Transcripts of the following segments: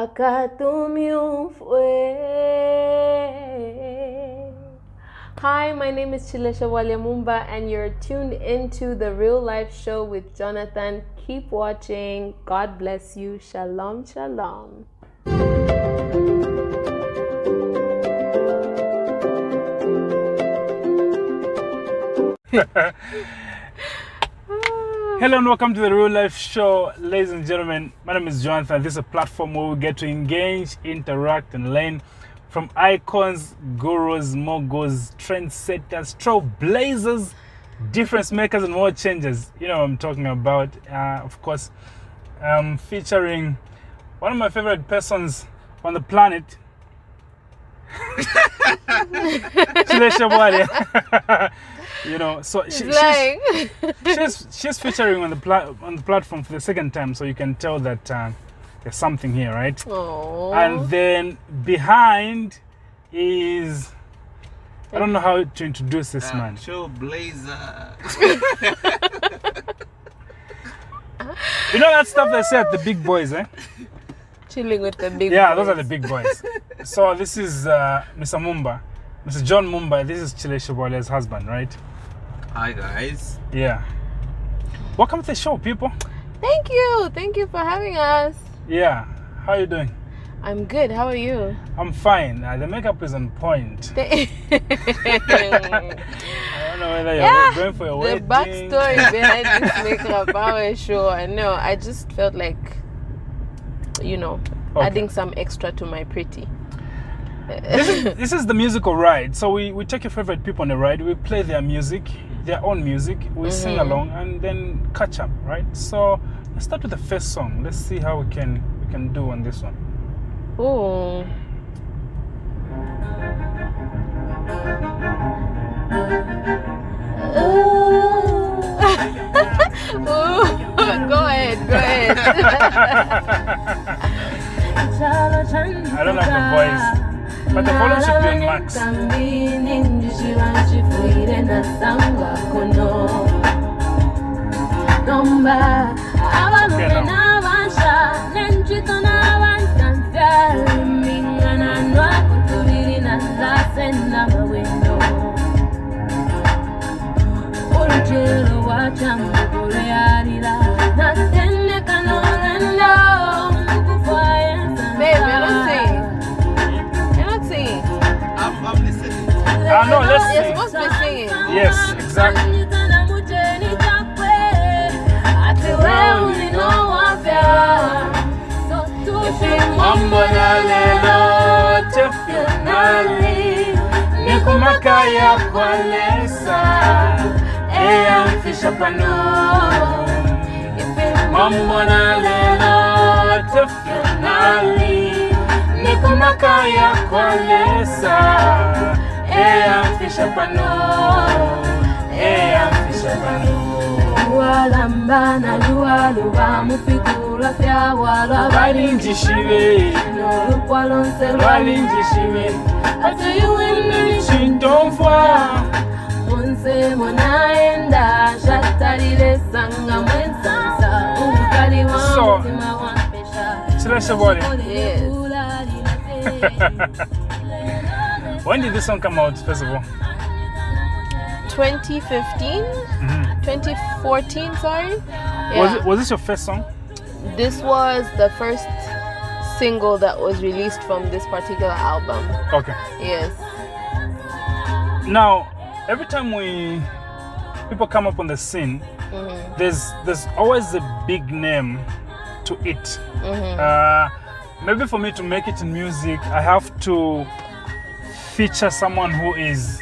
Hi, my name is Chileshe Mumba, and you're tuned into the Real Life Show with Jonathan. Keep watching. God bless you. Shalom, shalom. Hello and welcome to the Real Life Show, ladies and gentlemen. My name is Jonathan. This is a platform where we get to engage, interact, and learn from icons, gurus, moguls, trendsetters, trailblazers, difference makers, and world changers. You know what I'm talking about. Of course, featuring one of my favorite persons on the planet, Chileshe Bwalya. You know, so she's featuring on the platform for the second time, so you can tell that there's something here, right? Aww. And then behind is, I don't know how to introduce this man. Trailblazer. You know that stuff they say at the big boys, eh? Chilling with the big Yeah, boys. those are the big boys. So this is Mr. Mumba, Mr. John Mumba. This is Chileshe Bwalya's husband, right? Hi guys. Yeah. Welcome to the show, people. Thank you for having us. Yeah. How are you doing? I'm good. How are you? I'm fine. The makeup is on point. I don't know whether you're going for your the wedding. backstory behind this makeup, I was sure. No, I just felt like, adding some extra to my pretty. This is the musical ride. So we take your favorite people on the ride. We play their music, their own music. We sing along and then catch up, right? So let's start with the first song. Let's see how we can do on this one. Oh. Go ahead. I don't have the voice, but the volume should be on max. I'm listening. No, let's You're sing. supposed to be singing. Yes, exactly. Mambo na lelo tefunali nikumaka ya kwalesa eya mfisha pano. Mambo na lelo tefunali nikumaka ya kwalesa eya mfisha pano. Walambana luwaluba mufikula fya wala Balinjishiwe nolukwalonse Balinjishiwe atuyuwinani Shintomfwa Monse monaenda shatalile sanga mwensansa ukali wa mtima wa mpesha Chileshe Bwalya. Yes. When did this song come out, first of all? 2015? 2014, sorry. Yeah. Was this your first song? This was the first single that was released from this particular album. Okay. Yes. Now, every time people come up on the scene, there's always a big name to it. Maybe for me to make it in music, I have to feature someone who is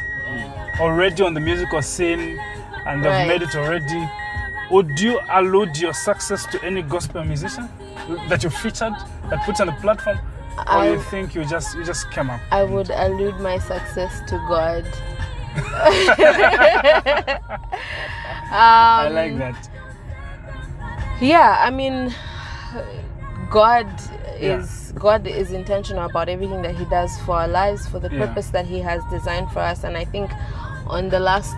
already on the musical scene and they've made it already. Would you allude your success to any gospel musician that you featured, that put on the platform, or you think you just came up? I would allude my success to God. I like that. Yeah, I mean, God is intentional about everything that He does for our lives, for the purpose that He has designed for us. And I think on the last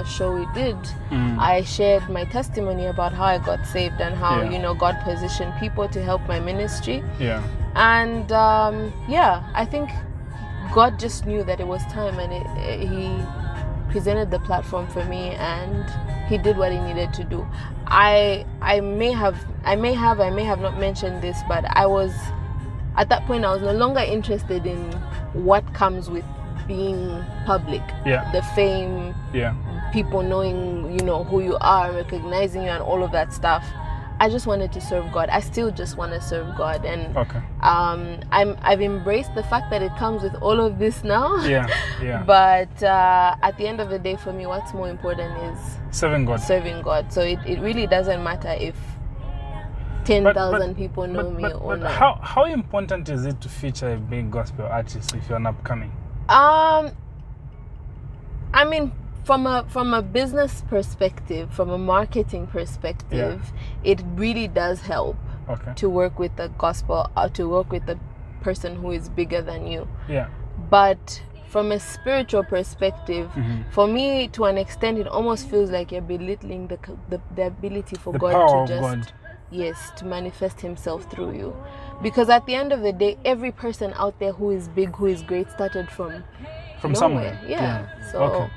show we did, I shared my testimony about how I got saved and how God positioned people to help my ministry. Yeah. And I think God just knew that it was time, and he presented the platform for me, and he did what he needed to do. I may have not mentioned this, but at that point I was no longer interested in what comes with being public. The fame, people knowing, who you are, recognizing you, and all of that stuff. I just wanted to serve God. I still just want to serve God, and I've embraced the fact that it comes with all of this now. But at the end of the day, for me, what's more important is serving God. So it really doesn't matter if 10,000 people know me or not. How important is it to feature a big gospel artist if you're an upcoming? I mean, from a business perspective, from a marketing perspective, it really does help to work with the gospel, to work with the person who is bigger than you. But from a spiritual perspective, for me, to an extent, it almost feels like you're belittling the ability for God to just to manifest himself through you. Because at the end of the day, every person out there who is big, who is great, started from somewhere. So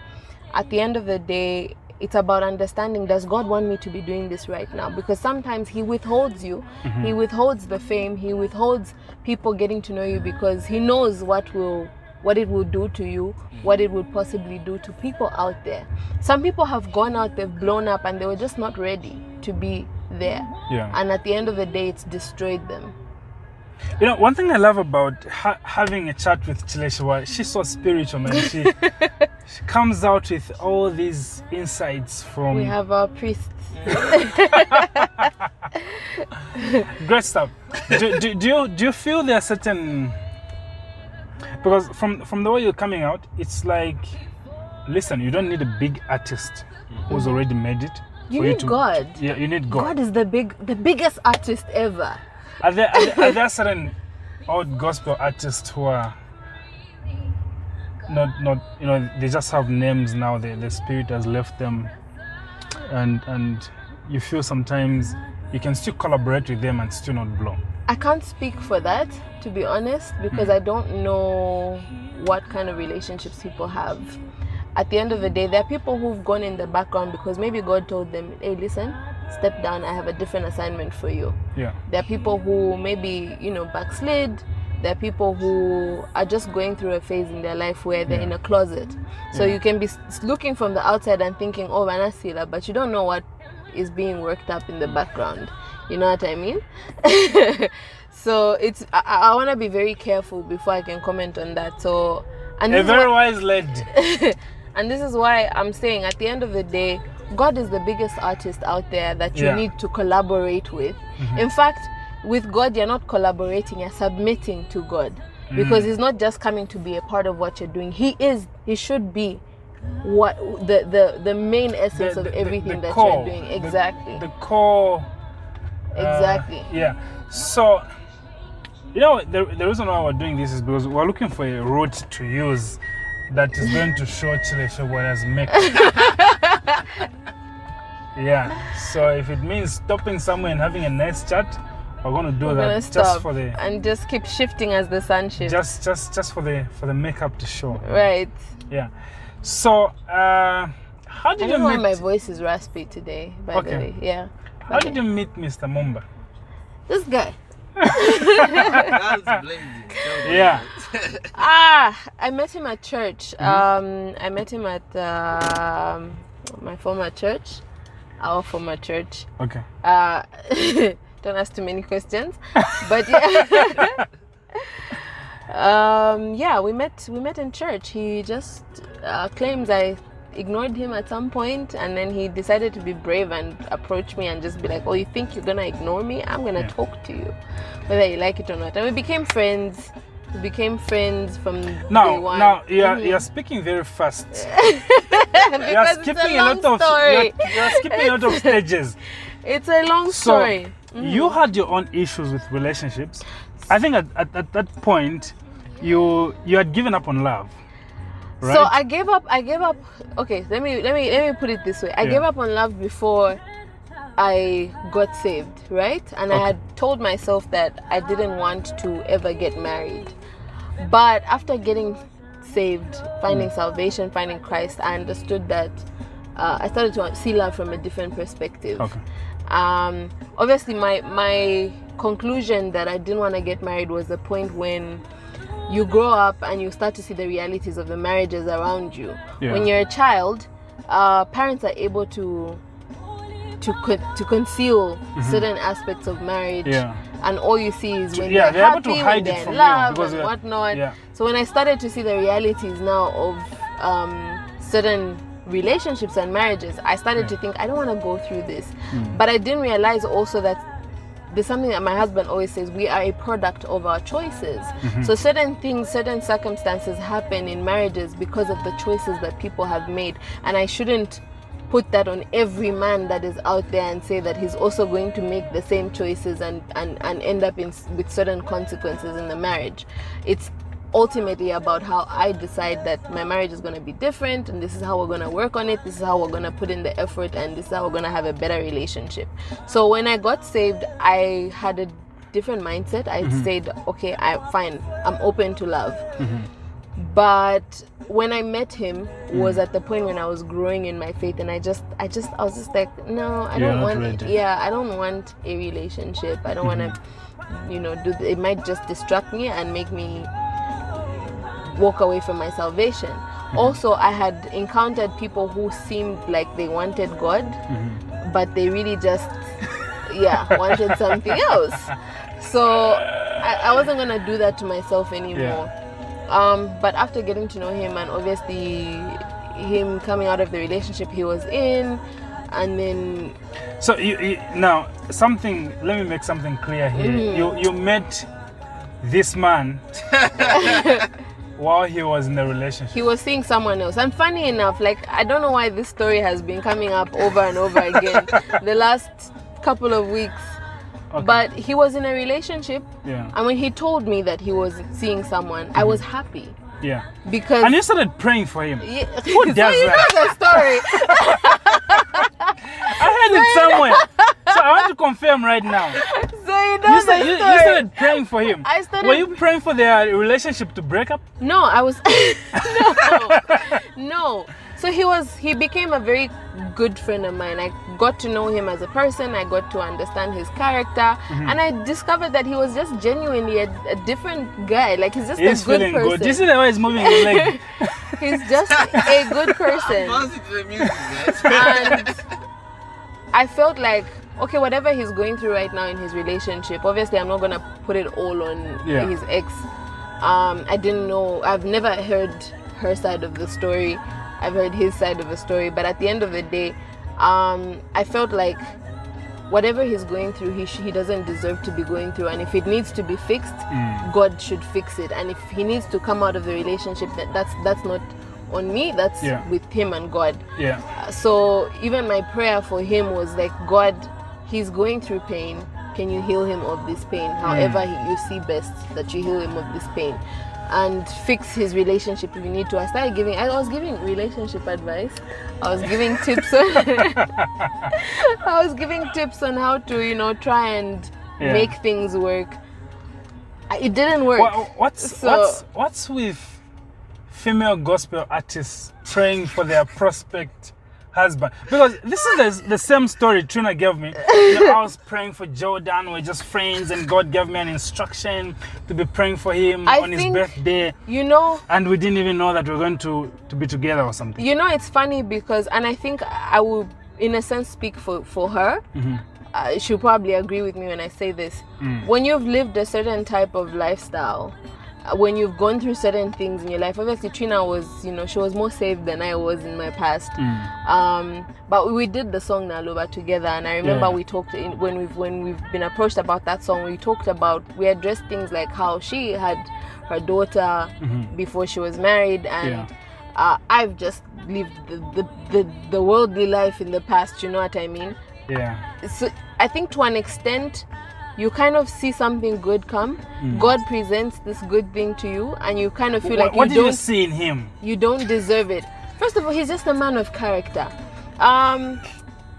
at the end of the day, it's about understanding, does God want me to be doing this right now? Because sometimes he withholds you, he withholds the fame, he withholds people getting to know you, because he knows what it will do to you, what it would possibly do to people out there. Some people have gone out, they've blown up, and they were just not ready to be there. And at the end of the day, it's destroyed them. One thing I love about having a chat with Chileshe, she's so spiritual, man. She comes out with all these insights from... We have our priests. Great stuff. Do you feel there are certain... Because from the way you're coming out, it's like, listen, you don't need a big artist who's already made it. You need God. Yeah, you need God. God is the biggest artist ever. Are there certain old gospel artists who are not they just have names now, the spirit has left them, and you feel sometimes you can still collaborate with them and still not blow? I can't speak for that, to be honest, because I don't know what kind of relationships people have. At the end of the day, there are people who've gone in the background because maybe God told them, hey, listen, step down, I have a different assignment for you. There are people who maybe, backslid. There are people who are just going through a phase in their life where they're in a closet. So you can be looking from the outside and thinking, oh, Vanasila, but you don't know what is being worked up in the background. You know what I mean? So I want to be very careful before I can comment on that. So, and a very wise lady. And this is why I'm saying, at the end of the day, God is the biggest artist out there that you need to collaborate with. In fact, with God, you're not collaborating, you're submitting to God. Because he's not just coming to be a part of what you're doing. He should be what the main essence of everything that core, you're doing. Exactly. The core. Exactly. So, the reason why we're doing this is because we're looking for a route to use that is going to show Chileshe what has made. So if it means stopping somewhere and having a nice chat, we're going to do that just for the... And just keep shifting as the sun shifts. Just for the makeup to show. Right. So, how did you meet... I don't know why my voice is raspy today, by the way. How did you meet Mr. Mumba? This guy. Guns blazing. I met him at church. I met him at my former church. Our former church. Okay. Don't ask too many questions. But we met in church. He just claims I ignored him at some point, and then he decided to be brave and approach me and just be like, oh, you think you're gonna ignore me? I'm gonna talk to you, whether you like it or not. And we became friends. From day one. Now you're speaking very fast. You're skipping a lot of stages. It's a long story. You had your own issues with relationships. I think at that point you had given up on love. Right? So I gave up. Okay, let me put it this way. I gave up on love before I got saved, right? And I had told myself that I didn't want to ever get married. But after getting saved, finding salvation, finding Christ, I understood that I started to see love from a different perspective. Okay. Obviously, my conclusion that I didn't want to get married was the point when you grow up and you start to see the realities of the marriages around you. Yeah. When you're a child, parents are able to conceal certain aspects of marriage, and all you see is when they're able to happy, hide when it they're from in you love because and whatnot. Yeah. So when I started to see the realities now of certain relationships and marriages, I started to think I don't want to go through this. But I didn't realize also that there's something that my husband always says: we are a product of our choices. So certain things, certain circumstances happen in marriages because of the choices that people have made, and I shouldn't put that on every man that is out there and say that he's also going to make the same choices and end up with certain consequences in the marriage. It's ultimately about how I decide that my marriage is going to be different, and this is how we're going to work on it, this is how we're going to put in the effort, and this is how we're going to have a better relationship. So when I got saved, I had a different mindset. I said, okay, I'm open to love. But when I met him was at the point when I was growing in my faith, and I was just like, no, I don't want I don't want a relationship. I don't want to it might just distract me and make me walk away from my salvation. Also, I had encountered people who seemed like they wanted God, but they really just wanted something else. So I wasn't gonna do that to myself anymore. But after getting to know him, and obviously him coming out of the relationship he was in, and then so you now something, let me make something clear here. You met this man while he was in the relationship. He was seeing someone else. And funny enough, like, I don't know why this story has been coming up over and over again the last couple of weeks. But he was in a relationship, and when he told me that he was seeing someone, I was happy. Because and you started praying for him. Who does that? You know the story. I heard it somewhere. So I want to confirm right now. So you started praying for him. Were you praying for their relationship to break up? No, I was no. So he became a very good friend of mine. I got to know him as a person. I got to understand his character, and I discovered that he was just genuinely a different guy. Like, he's just a good person. Good. Do you see the way he's moving his leg? He's just a good person. And I felt like, okay, whatever he's going through right now in his relationship, obviously I'm not gonna put it all on his ex. I didn't know. I've never heard her side of the story. I've heard his side of the story, but at the end of the day, I felt like whatever he's going through, he doesn't deserve to be going through, and if it needs to be fixed, God should fix it. And if he needs to come out of the relationship, that's not on me, that's with him and God. So even my prayer for him was like, God, he's going through pain. Can you heal him of this pain? However you see best that you heal him of this pain, and fix his relationship if you need to. I was giving relationship advice. I was giving tips on how to, try and make things work. It didn't work. What's with female gospel artists praying for their prospect husband? Because this is the same story Trina gave me. I was praying for Jordan. We're just friends, and God gave me an instruction to be praying for him on his birthday. And we didn't even know that we were going to be together or something. It's funny because, and I think I will, in a sense, speak for her. She'll probably agree with me when I say this. When you've lived a certain type of lifestyle, when you've gone through certain things in your life, obviously Trina was, she was more saved than I was in my past. But we did the song Naloba together, and I remember we talked when we've been approached about that song. We addressed things like how she had her daughter before she was married, and I've just lived the worldly life in the past. You know what I mean? So I think to an extent, you kind of see something good come. God presents this good thing to you, and you kind of feel like what did you see in him? You don't deserve it. First of all, he's just a man of character.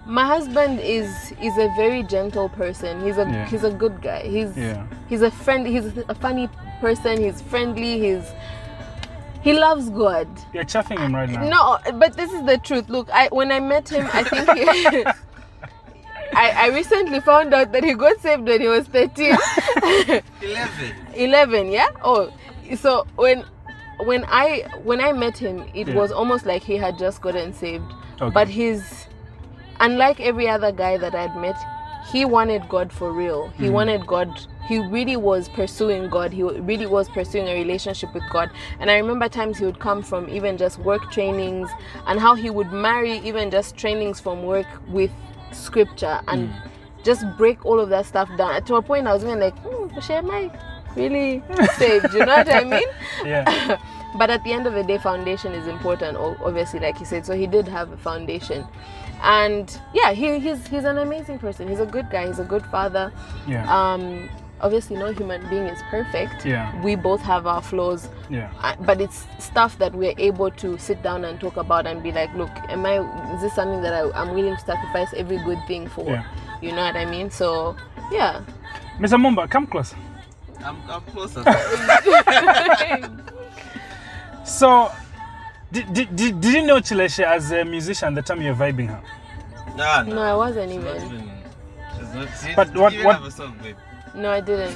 My husband is a very gentle person. He's a good guy. He's a friend. He's a funny person. He's friendly. He loves God. You're chuffing him right now. No, but this is the truth. Look, when I met him, I think I recently found out that he got saved when he was 13. 11, yeah? Oh, so when I met him, it was almost like he had just gotten saved. Okay. But unlike every other guy that I'd met, he wanted God for real. He wanted God. He really was pursuing God. He really was pursuing a relationship with God. And I remember times he would come from even just work trainings, and how he would marry even just trainings from work with scripture and just break all of that stuff down. To a point I was even like, am I really saved? You know what I mean? Yeah. But at the end of the day, foundation is important, obviously, like he said. So he did have a foundation. And yeah, he's an amazing person. He's a good guy. He's a good father. Yeah. Obviously, no human being is perfect. Yeah. We both have our flaws. Yeah. But it's stuff that we're able to sit down and talk about and be like, look, is this something that I'm willing to sacrifice every good thing for? Yeah. You know what I mean? So, yeah. Mr. Mumba, come close. I'm closer. So, did you know Chileshe as a musician the time you were vibing her? No, I wasn't even. She's not. But what have a song, babe. No, I didn't.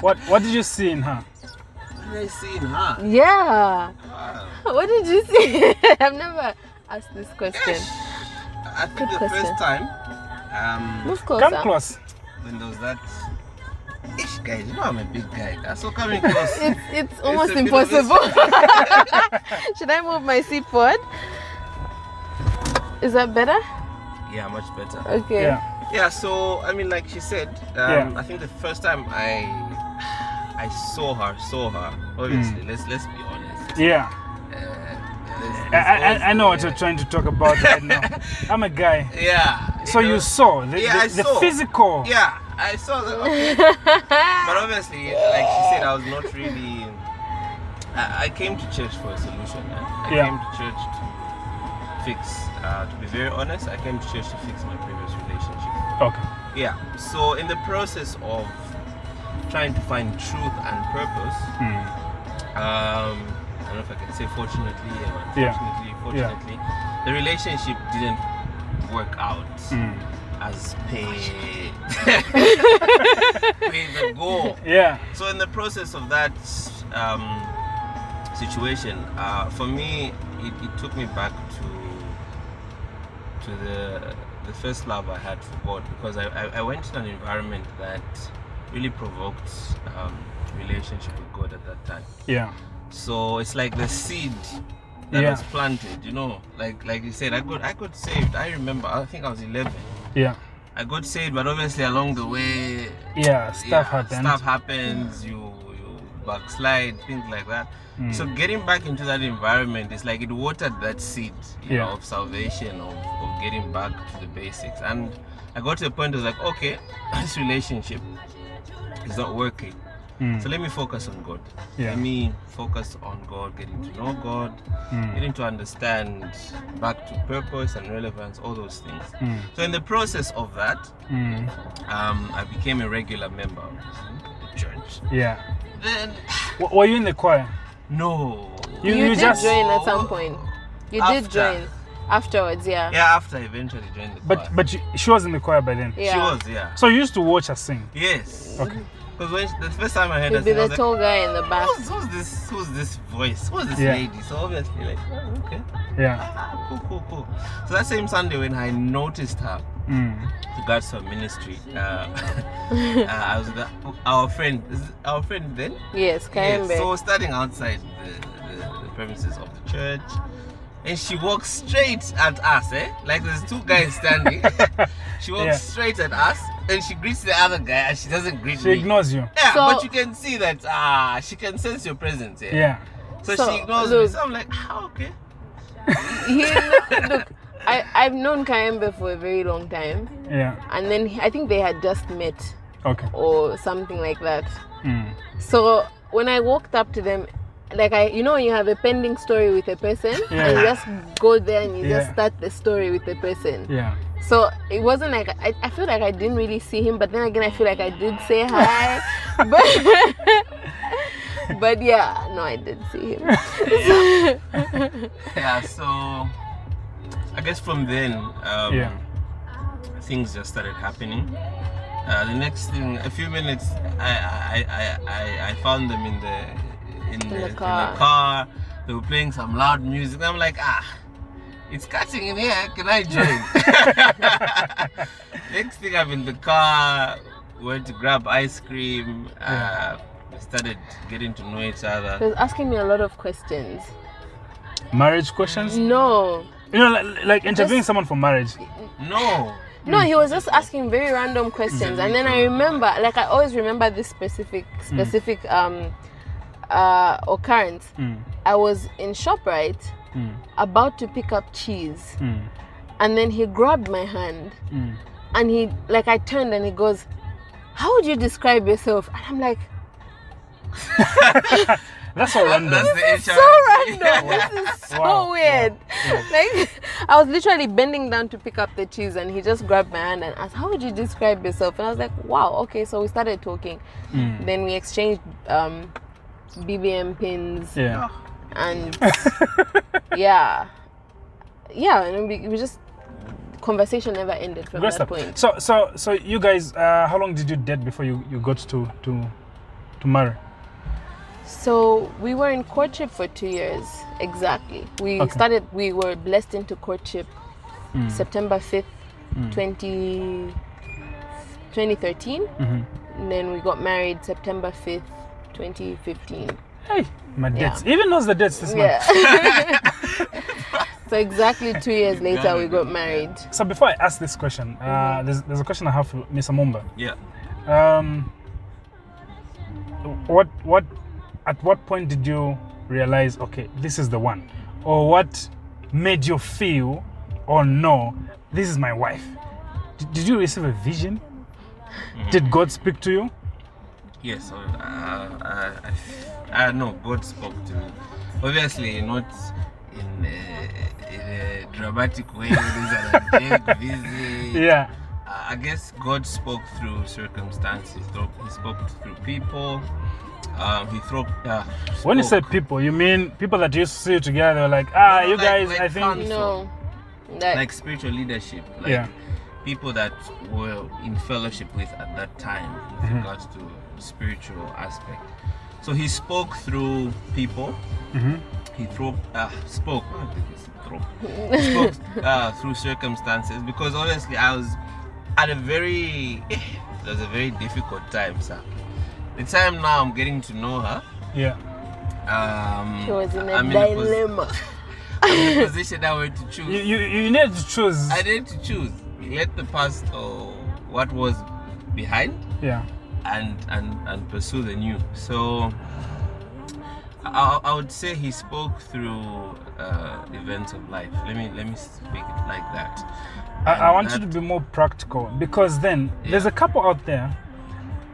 What did you see in her? What did I see in her? Yeah. Wow. What did you see? I've never asked this question. I think Good the question. first time, Move closer. Come close. when there was that. Ish, guys, you know I'm a big guy. So coming close. It's almost a bit of impossible. Should I move my seat forward? Is that better? Yeah, much better. Okay. Yeah. Yeah, so I mean, like she said, I think the first time I saw her, obviously, let's be honest. Yeah. I know what you're trying to talk about right now. I'm a guy. Yeah. So you saw I the saw. physical. Yeah, I saw that. Okay. But obviously, like she said, I was not really. I came to church for a solution. I came to church to fix. To be very honest, I came to church to fix my previous relationship. Okay. Yeah. So in the process of trying to find truth and purpose, I don't know if I can say fortunately or unfortunately, the relationship didn't work out as per the goal. Yeah. So in the process of that situation, for me, it took me back to the first love I had for God, because I went in an environment that really provoked relationship with God at that time. Yeah. So it's like the seed that was planted, you know, like you said, I got saved. I remember, I think I was 11. Yeah. I got saved, but obviously along the way, stuff happens. Stuff happens. You backslide, things like that. So getting back into that environment is like it watered that seed, you know, of salvation, of getting back to the basics. And I got to the point I was like, okay, this relationship is not working. So let me focus on God. Let me focus on God, getting to know God, getting to understand back to purpose and relevance, all those things. So in the process of that, I became a regular member of the church. Yeah. Then, were you in the choir? no. You did just join at some point. You did After. join afterwards, yeah. Yeah, after I eventually joined the choir. But she was in the choir by then. Yeah. She was, yeah. So you used to watch her sing. Yes. Okay. Because the first time I heard her You'd be sing, I the was tall like, guy in the back. who's this voice? Who's this Yeah. lady? So obviously, like, oh, okay. Yeah. Cool. So that same Sunday when I noticed her, regards to her ministry, I was with our friend then. Yes, Kaembe. Yes, so standing outside the premises of the church, and she walks straight at us, like there's two guys standing. She walks straight at us, and she greets the other guy, and she doesn't greet She me. ignores you. Yeah, So- but you can see that she can sense your presence. Yeah. So So, she ignores me. look. So I'm like, okay. Look, I've known Kaembe for a very long time, Yeah. and then I think they had just met Okay. or something like that. So when I walked up to them, like when you have a pending story with a person, Yeah. and you just go there and you Yeah. just start the story with the person. Yeah. So it wasn't like I feel like I didn't really see him, but then again I feel like I did say hi. But yeah, no, I did see him. Yeah, so I guess from then things just started happening. The next thing, a few minutes, I found them in the car. They were playing some loud music. I'm like, it's catching in here. Can I join? Next thing, I'm in the car. Went to grab ice cream. Started getting to know each other. He was asking me a lot of questions. Marriage questions? No. You know, like interviewing someone for marriage. No, he was just asking very random questions, and then I remember, like I always remember this specific occurrence. I was in ShopRite, about to pick up cheese, and then he grabbed my hand, and he, like, I turned and he goes, "How would you describe yourself?" And I'm like, that's so random. This is so random. This is so weird. Like, I was literally bending down to pick up the cheese, and he just grabbed my hand and asked, "How would you describe yourself?" And I was like, "Wow, okay." So we started talking. Then we exchanged BBM pins. Yeah. And and we just, conversation never ended from that point. So you guys, how long did you date before you got to marry? So we were in courtship for 2 years exactly. We were blessed into courtship September 5th, 2013. And then we got married September 5th, 2015. Hey, my dates. Even knows the dates this month. So exactly 2 years later, we got married. So before I ask this question, there's a question I have for Mr. Mumba. Yeah. At what point did you realize, okay, this is the one? Or what made you feel, oh no, this is my wife? Did you receive a vision? Did God speak to you? Yes. No, God spoke to me. Obviously, not in a dramatic way. Visit. Yeah. I guess God spoke through circumstances. He spoke through people. When you say people, you mean people that used to see you together, like, you guys, I think. Counsel. Like spiritual leadership. Like people that were in fellowship with at that time with regards to spiritual aspect. So he spoke through people. He spoke through circumstances, because obviously I was at it was a very difficult time, sir. The time now I'm getting to know her. Yeah. She was in a dilemma. I'm in a position now where to choose. You need to choose. I need to choose. Let the past or what was behind. Yeah. And pursue the new. So I would say he spoke through events of life. Let me speak it like that. I want you to be more practical, because then there's a couple out there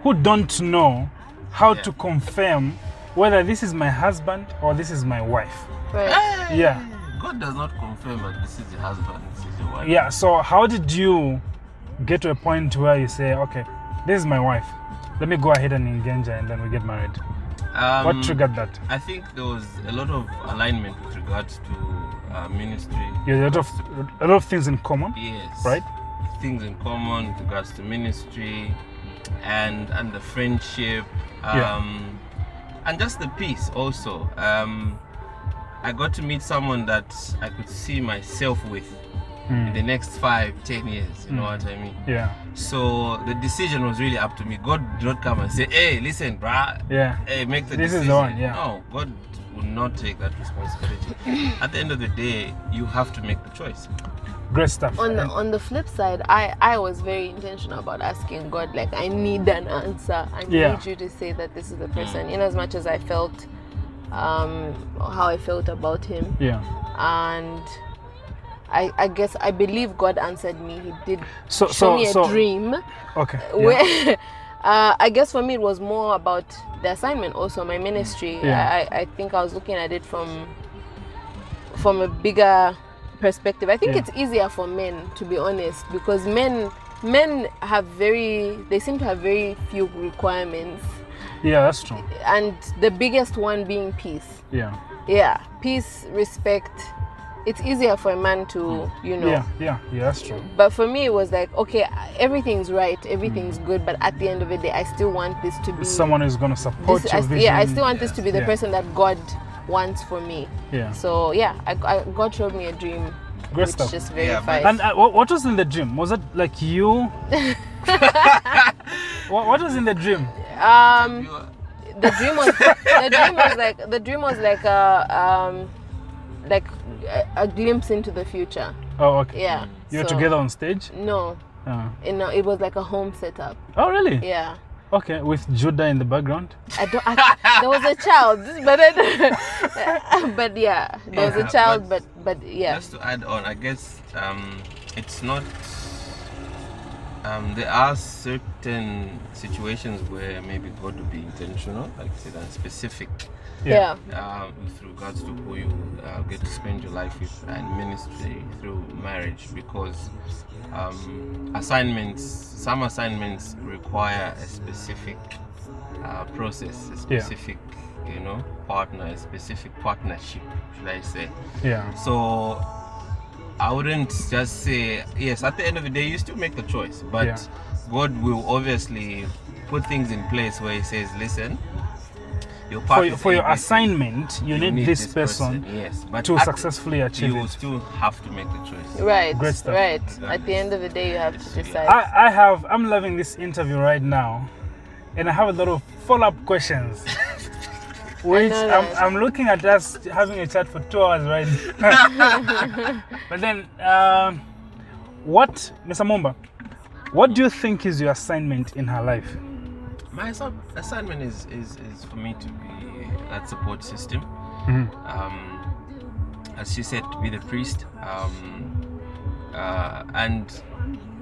who don't know how to confirm whether this is my husband or this is my wife. Right. Yeah. God does not confirm that this is your husband, this is your wife. Yeah, so how did you get to a point where you say, okay, this is my wife, let me go ahead and engage her and then we get married? What triggered that? I think there was a lot of alignment with regards to ministry. Yeah, a lot of things in common. Yes. Right? Things in common with regards to ministry and the friendship, and just the peace also. I got to meet someone that I could see myself with in the next 5-10 years, you know what I mean? Yeah. So the decision was really up to me. God did not come and say, "Hey, listen, bruh, hey, make the decision." This is the one, yeah. No, God will not take that responsibility. At the end of the day, you have to make the choice. Great stuff. On the flip side, I was very intentional about asking God, like, I need an answer. I need you to say that this is the person, in as much as I felt how I felt about him. Yeah. And I guess I believe God answered me. He did show me a dream. Okay. Where I guess for me it was more about the assignment, also my ministry. I think I was looking at it from a bigger perspective. I think it's easier for men, to be honest, because men they seem to have very few requirements. Yeah, that's true. And the biggest one being peace. Yeah, peace, respect. It's easier for a man to, Yeah, that's true. But for me, it was like, okay, everything's right, everything's good, but at the end of the day, I still want this to be someone who's going to support your vision. I still want this to be the person that God wants for me. Yeah. So God showed me a dream, Great which stuff. just verifies. And what was in the dream? Was it like you? what was in the dream? The dream was like a glimpse into the future. Oh, okay. Yeah. You're together on stage? No. It was like a home setup. Oh, really? Yeah. Okay, with Judah in the background? There was a child, but yeah, there was a child, but yeah. Just to add on, I guess it's not. There are certain situations where maybe God will be intentional, like I said, and specific. Yeah. With regards to who you get to spend your life with and ministry through marriage, because some assignments require a specific process, a specific partner, a specific partnership, should I say. Yeah. So I wouldn't just say yes. At the end of the day, you still make the choice, but God will obviously put things in place where He says, "Listen, for your assignment, you need this person yes, but to successfully achieve you will it." still have to make the choice. Right. Great stuff. Right. At the end of the day, you have to decide. I'm loving this interview right now, and I have a lot of follow-up questions. Which I'm looking at us having a chat for 2 hours right now. But then, Mr. Mumba, what do you think is your assignment in her life? My assignment is for me to be that support system. As she said, to be the priest. And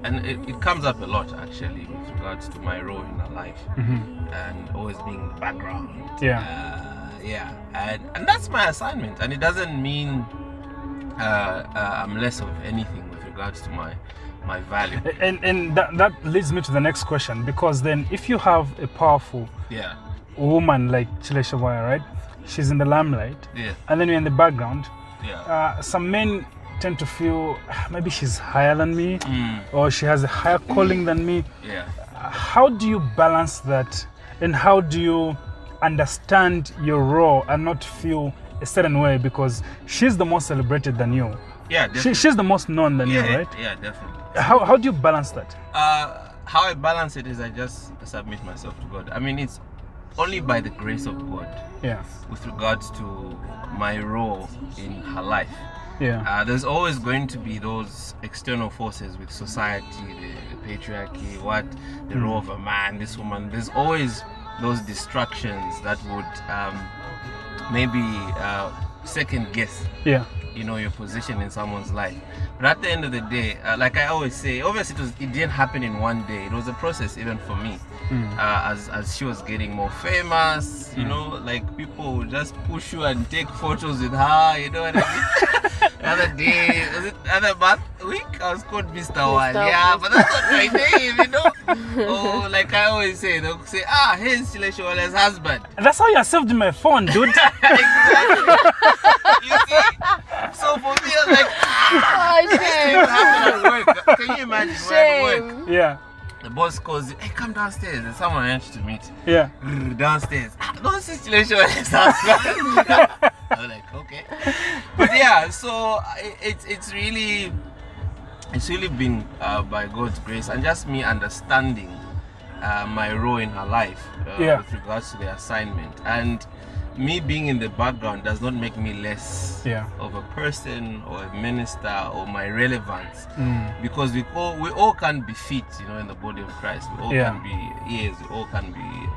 it comes up a lot actually with regards to my role in her life, and always being in the background. And that's my assignment, and it doesn't mean I'm less of anything with regards to my value. And that leads me to the next question, because then if you have a powerful woman like Chileshe, right? She's in the limelight, and then you're in the background. Some men tend to feel maybe she's higher than me, or she has a higher calling than me. How do you balance that, and how do you understand your role and not feel a certain way because she's the most celebrated than you? She's the most known than you, right? Yeah, definitely. How do you balance that? How I balance it is I just submit myself to God. I mean, it's only by the grace of God. With regards to my role in her life. There's always going to be those external forces with society, the patriarchy, the role of a man, this woman. There's always those distractions that would maybe second guess your position in someone's life. But at the end of the day, like I always say, obviously it didn't happen in one day. It was a process even for me. As she was getting more famous, like people would just push you and take photos with her, you know what I mean? The other day, was it other week, I was called Mr. Bwalya, but that's not my name, Oh, like I always say, they'll say, here's Chileshe Bwalya's husband. That's how you saved my phone, dude. Exactly. You see? So for me, I was like, shame. Happened at work. Can you imagine? We're at work. The boss calls you, hey, come downstairs. There's someone I want you to meet. Downstairs. Don't see Chileshe Bwalya's husband. I was like, okay. But so it's really been by God's grace and just me understanding my role in her life with regards to the assignment. And me being in the background does not make me less of a person or a minister or my relevance, because we all can be feet, in the body of Christ. We all can be ears, we all can be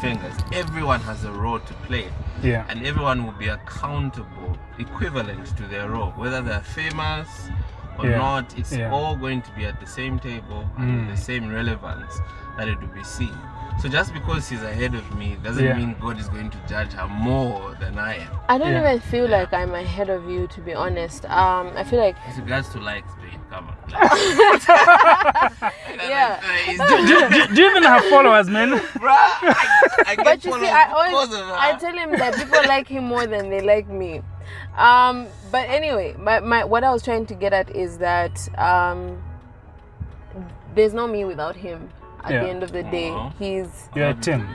fingers. Everyone has a role to play, and everyone will be accountable, equivalent to their role, whether they're famous or not, it's all going to be at the same table and with the same relevance that it will be seen. So just because he's ahead of me doesn't mean God is going to judge her more than I am. I don't even feel like I'm ahead of you, to be honest. I feel like with regards to likes, babe, come on. Do you even have followers, man? I get but you see, I tell him that people like him more than they like me. But anyway, my what I was trying to get at is that there's no me without him. At the end of the day, you're a team.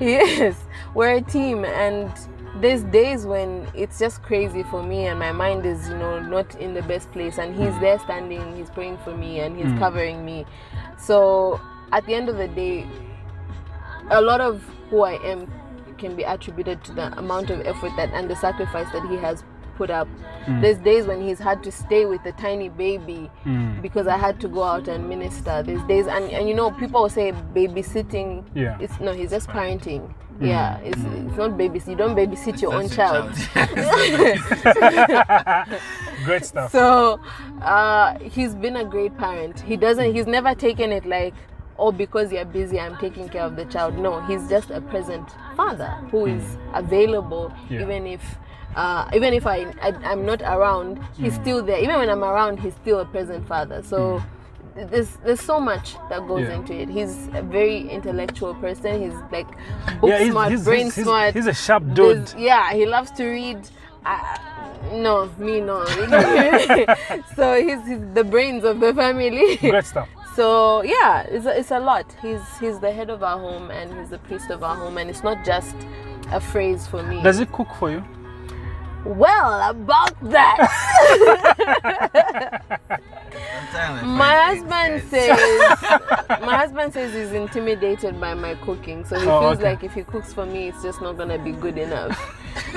Yes, we're a team, and there's days when it's just crazy for me and my mind is, not in the best place, and he's there standing, he's praying for me, and he's covering me. So at the end of the day, a lot of who I am can be attributed to the amount of effort and the sacrifice that he has put up. There's days when he's had to stay with the tiny baby because I had to go out and minister. There's days, and people will say babysitting. He's just parenting. It's not babysit. You don't babysit your own child. Great stuff. So he's been a great parent. He's never taken it like, oh, because you're busy, I'm taking care of the child. No, he's just a present father who is available even if I'm not around, he's still there. Even when I'm around, he's still a present father. So there's so much that goes into it. He's a very intellectual person. He's like book smart, brain smart. He's a sharp dude. He loves to read. No. So he's the brains of the family. Great stuff. So it's a lot. He's the head of our home and he's the priest of our home, and it's not just a phrase for me. Does he cook for you? Well, about that, my husband says he's intimidated by my cooking, so he feels like if he cooks for me, it's just not gonna be good enough.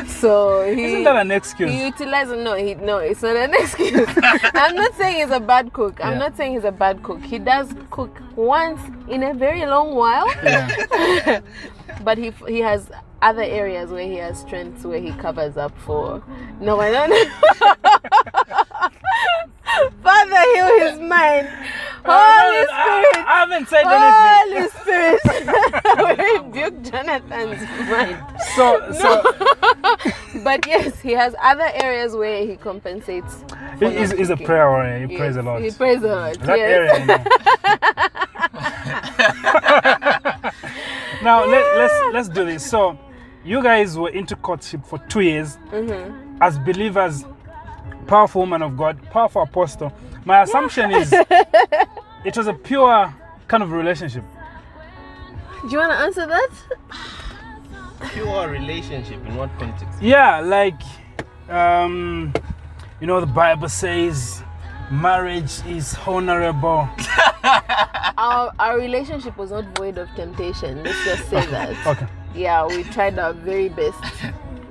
So isn't that an excuse? He utilizes no, it's not an excuse. I'm not saying he's a bad cook. I'm not saying he's a bad cook. He does cook once in a very long while, but he has other areas where he has strengths where he covers up for. No, I don't know. Father, heal his mind. Holy Spirit. I haven't said anything. Holy Spirit. Rebuke Jonathan's mind. So But yes, he has other areas where he compensates. He's a prayer warrior. He prays a lot. He prays a lot. That area, Now let's do this. So you guys were into courtship for 2 years as believers, powerful woman of God, powerful apostle. My assumption is it was a pure kind of relationship. Do you want to answer that? Pure relationship in what context? Yeah, like the Bible says marriage is honorable. Our relationship was not void of temptation. Let's just say that. Okay. Yeah, we tried our very best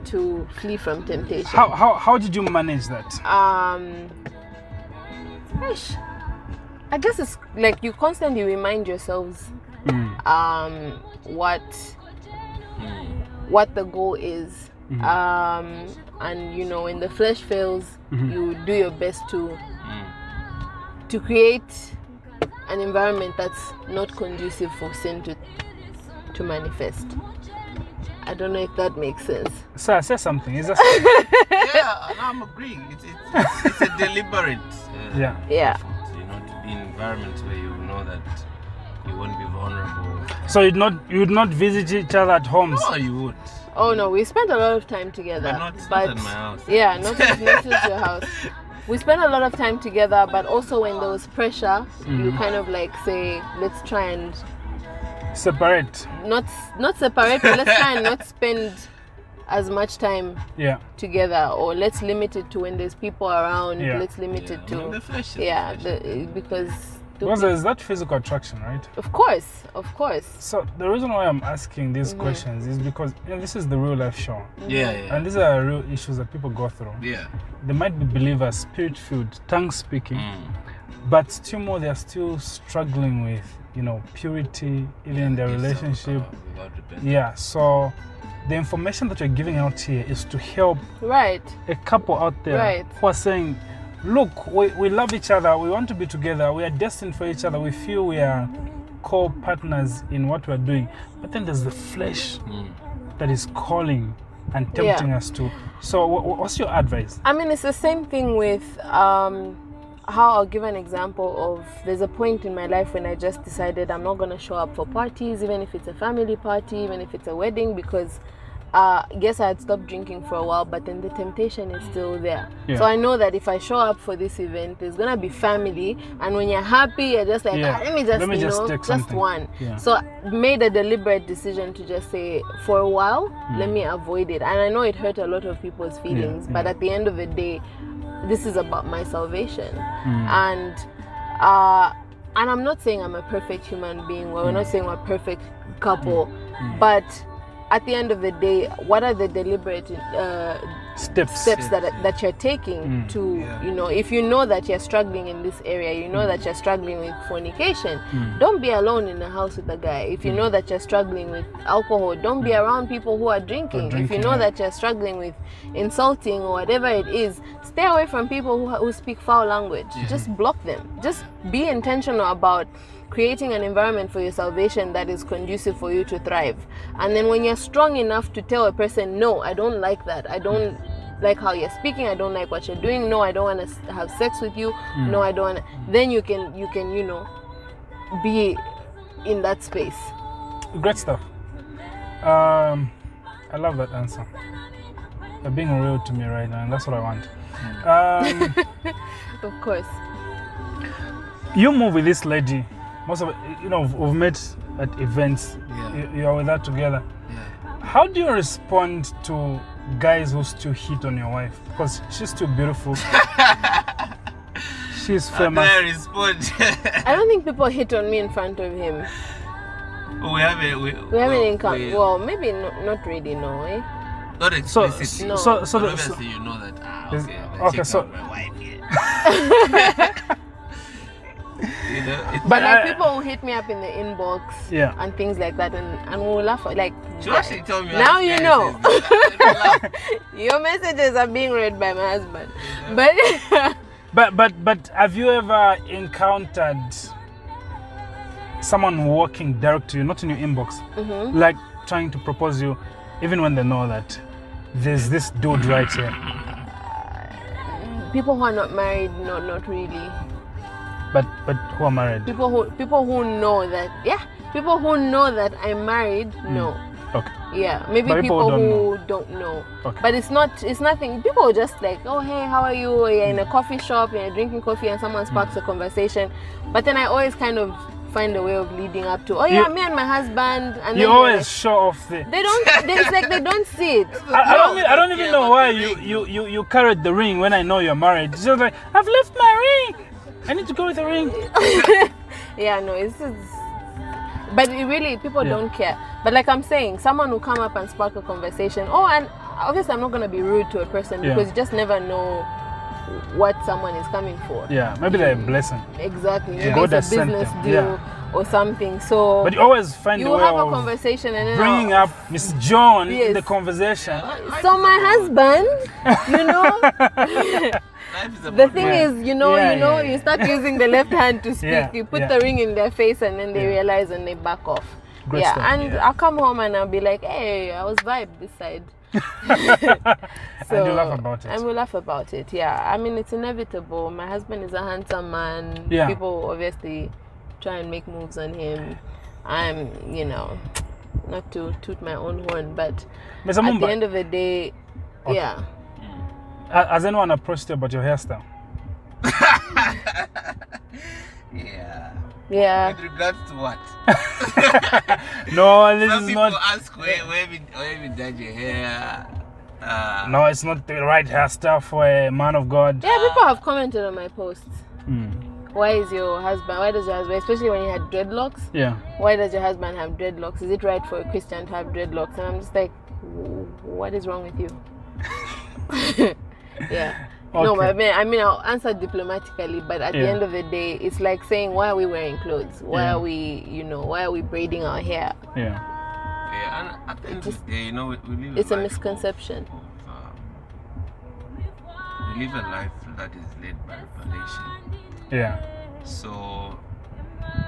to flee from temptation. How did you manage that? I guess it's like you constantly remind yourselves what the goal is. And when the flesh fails, you do your best to create an environment that's not conducive for sin to manifest. I don't know if that makes sense. Sir, say something. Is that I'm agreeing. It's a deliberate effort, to be in environments where you know that you won't be vulnerable. So you would not visit each other at homes? No, you would. Oh no, we spent a lot of time together. But not at my house. Yeah, not at your house. We spent a lot of time together, but also when there was pressure, you kind of like say, let's try and separate. Not separate, but let's try and not spend as much time together, or let's limit it to when there's people around. Let's limit it to the flesh. Because there's that physical attraction, right? Of course. So the reason why I'm asking these questions is because this is the real life show. And these are real issues that people go through. They might be believers, spirit-filled, tongue-speaking, but still more they are still struggling with, purity, even in their relationship. So the information that you're giving out here is to help a couple out there who are saying, look, we love each other, we want to be together, we are destined for each other, we feel we are co-partners in what we're doing. But then there's the flesh that is calling and tempting us to. So what's your advice? I mean, it's the same thing with how I'll give an example of, there's a point in my life when I just decided I'm not going to show up for parties, even if it's a family party, even if it's a wedding, because yes, I had stopped drinking for a while, but then the temptation is still there. So I know that if I show up for this event, there's gonna be family, and when you're happy, you're just like, let me just one. So I made a deliberate decision to just say, for a while, let me avoid it. And I know it hurt a lot of people's feelings, but at the end of the day, this is about my salvation. And I'm not saying I'm a perfect human being, we're not saying we're a perfect couple, but at the end of the day, what are the deliberate steps that you're taking to, you know, if you know that you're struggling in this area, you know that you're struggling with fornication, don't be alone in the house with a guy. If you know that you're struggling with alcohol, don't be around people who are drinking. If you know that you're struggling with insulting or whatever it is, stay away from people who speak foul language. Just block them. Just be intentional about creating an environment for your salvation that is conducive for you to thrive. And then when you're strong enough to tell a person, no, I don't like that, I don't like how you're speaking, I don't like what you're doing, no, I don't want to have sex with you, no, I don't want to, then you can, you know, be in that space. Great stuff. I love that answer. You're being real to me right now, and that's what I want. Of course. You move with this lady. Most of it, you know, we've met at events. You are with her together. How do you respond to guys who still hit on your wife? Because she's still beautiful. She's famous. How do I respond? I don't think people hit on me in front of him. We haven't encountered. Well, maybe not really, no. Eh? Not explicitly. No. So obviously you know that. Okay, so my wife. You know, but like people will hit me up in the inbox and things like that, and we'll laugh. Like, she actually told me now you know. Your messages are being read by my husband. But have you ever encountered someone walking direct to you, not in your inbox, like trying to propose you, even when they know that there's this dude right here? People who are not married, not really. But who are married? People who know that, people who know that I'm married, no. Okay. Yeah, maybe but people who don't know. Okay. But it's nothing. People are just like, oh hey, how are you? You're in a coffee shop, you're drinking coffee, and someone sparks a conversation. But then I always kind of find a way of leading up to, me and my husband, and you always show off the. They don't. It's like they don't see it. I don't even know why you carried the ring when I know you're married. It's just like, I've left my ring. I need to go with the ring. But it really, people don't care. But like I'm saying, someone will come up and spark a conversation. Oh, and obviously I'm not going to be rude to a person because you just never know what someone is coming for. Yeah, maybe they're a blessing. Exactly. Maybe it's a business deal or something. So but you always find a way have of a conversation and then bringing up Miss John in the conversation. So my husband, you know... The thing is, you start using the left hand to speak. You put the ring in their face and then they realize and they back off. Great stuff. I'll come home and I'll be like, hey, I was vibe this side. And you laugh about it. And we laugh about it, I mean, it's inevitable. My husband is a handsome man. People obviously try and make moves on him. I'm, not to toot my own horn, but Mr. Mumba, at the end of the day, Has anyone approached you about your hairstyle? Yeah. With regards to what? No, this Some is people not. ask where have you dyed your hair? No, it's not the right hairstyle for a man of God. Yeah, people have commented on my posts. Why does your husband, especially when he had dreadlocks? Yeah. Why does your husband have dreadlocks? Is it right for a Christian to have dreadlocks? And I'm just like, what is wrong with you? Yeah. Okay. No, but I mean, I'll answer diplomatically, but at the end of the day, it's like saying, why are we wearing clothes? Why are we, why are we braiding our hair? Yeah, and at the end of the day, we live it's a misconception. We live a life that is led by revelation. Yeah. So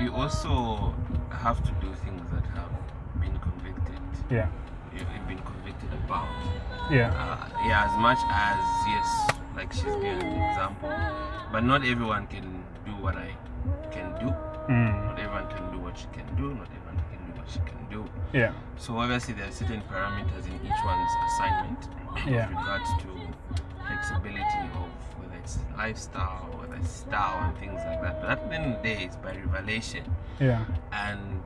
you also have to do things that have been convicted. Yeah. You've been convicted about. Yeah. As much as, yes, like she's given an example, but not everyone can do what I can do. Not everyone can do what she can do. Not everyone can do what she can do. Yeah. So obviously there are certain parameters in each one's assignment with regards to flexibility of whether it's lifestyle, whether it's style and things like that. But at the end of the day, it's by revelation. Yeah. And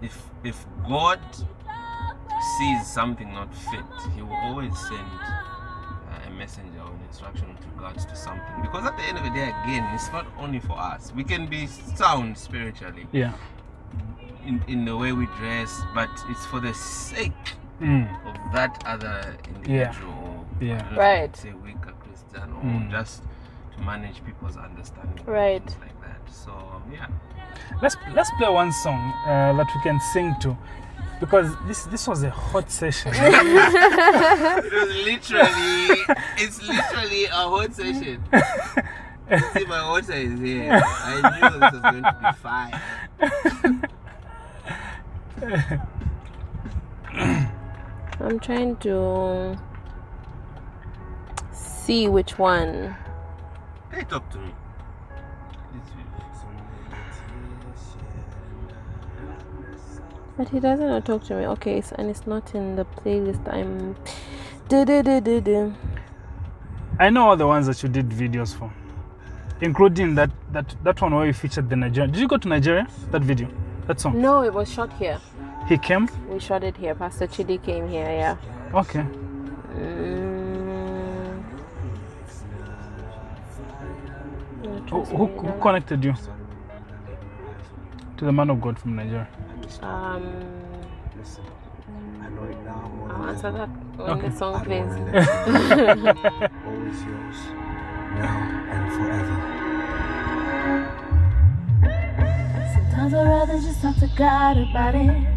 if God sees something not fit, He will always send a messenger or an instruction with regards to something. Because at the end of the day, again, it's not only for us. We can be sound spiritually. Yeah. In the way we dress, but it's for the sake of that other individual. Yeah. Right. Say weaker Christian, or just to manage people's understanding. Right. Things like that. So yeah. Let's play one song that we can sing to, because this was a hot session. It's literally a hot session. See, my water is here. I knew this was going to be fire. I'm trying to see which one. Hey, talk to me. But he doesn't want to talk to me. Okay, and it's not in the playlist. I know all the ones that you did videos for, including that one where you featured the Nigerian. Did you go to Nigeria? That video, that song? No, it was shot here. He came? We shot it here. Pastor Chidi came here, yeah. Okay. Who connected you to the man of God from Nigeria? I'll answer that when the song plays. Always yours, now and forever. Sometimes I'd rather just talk to God about it.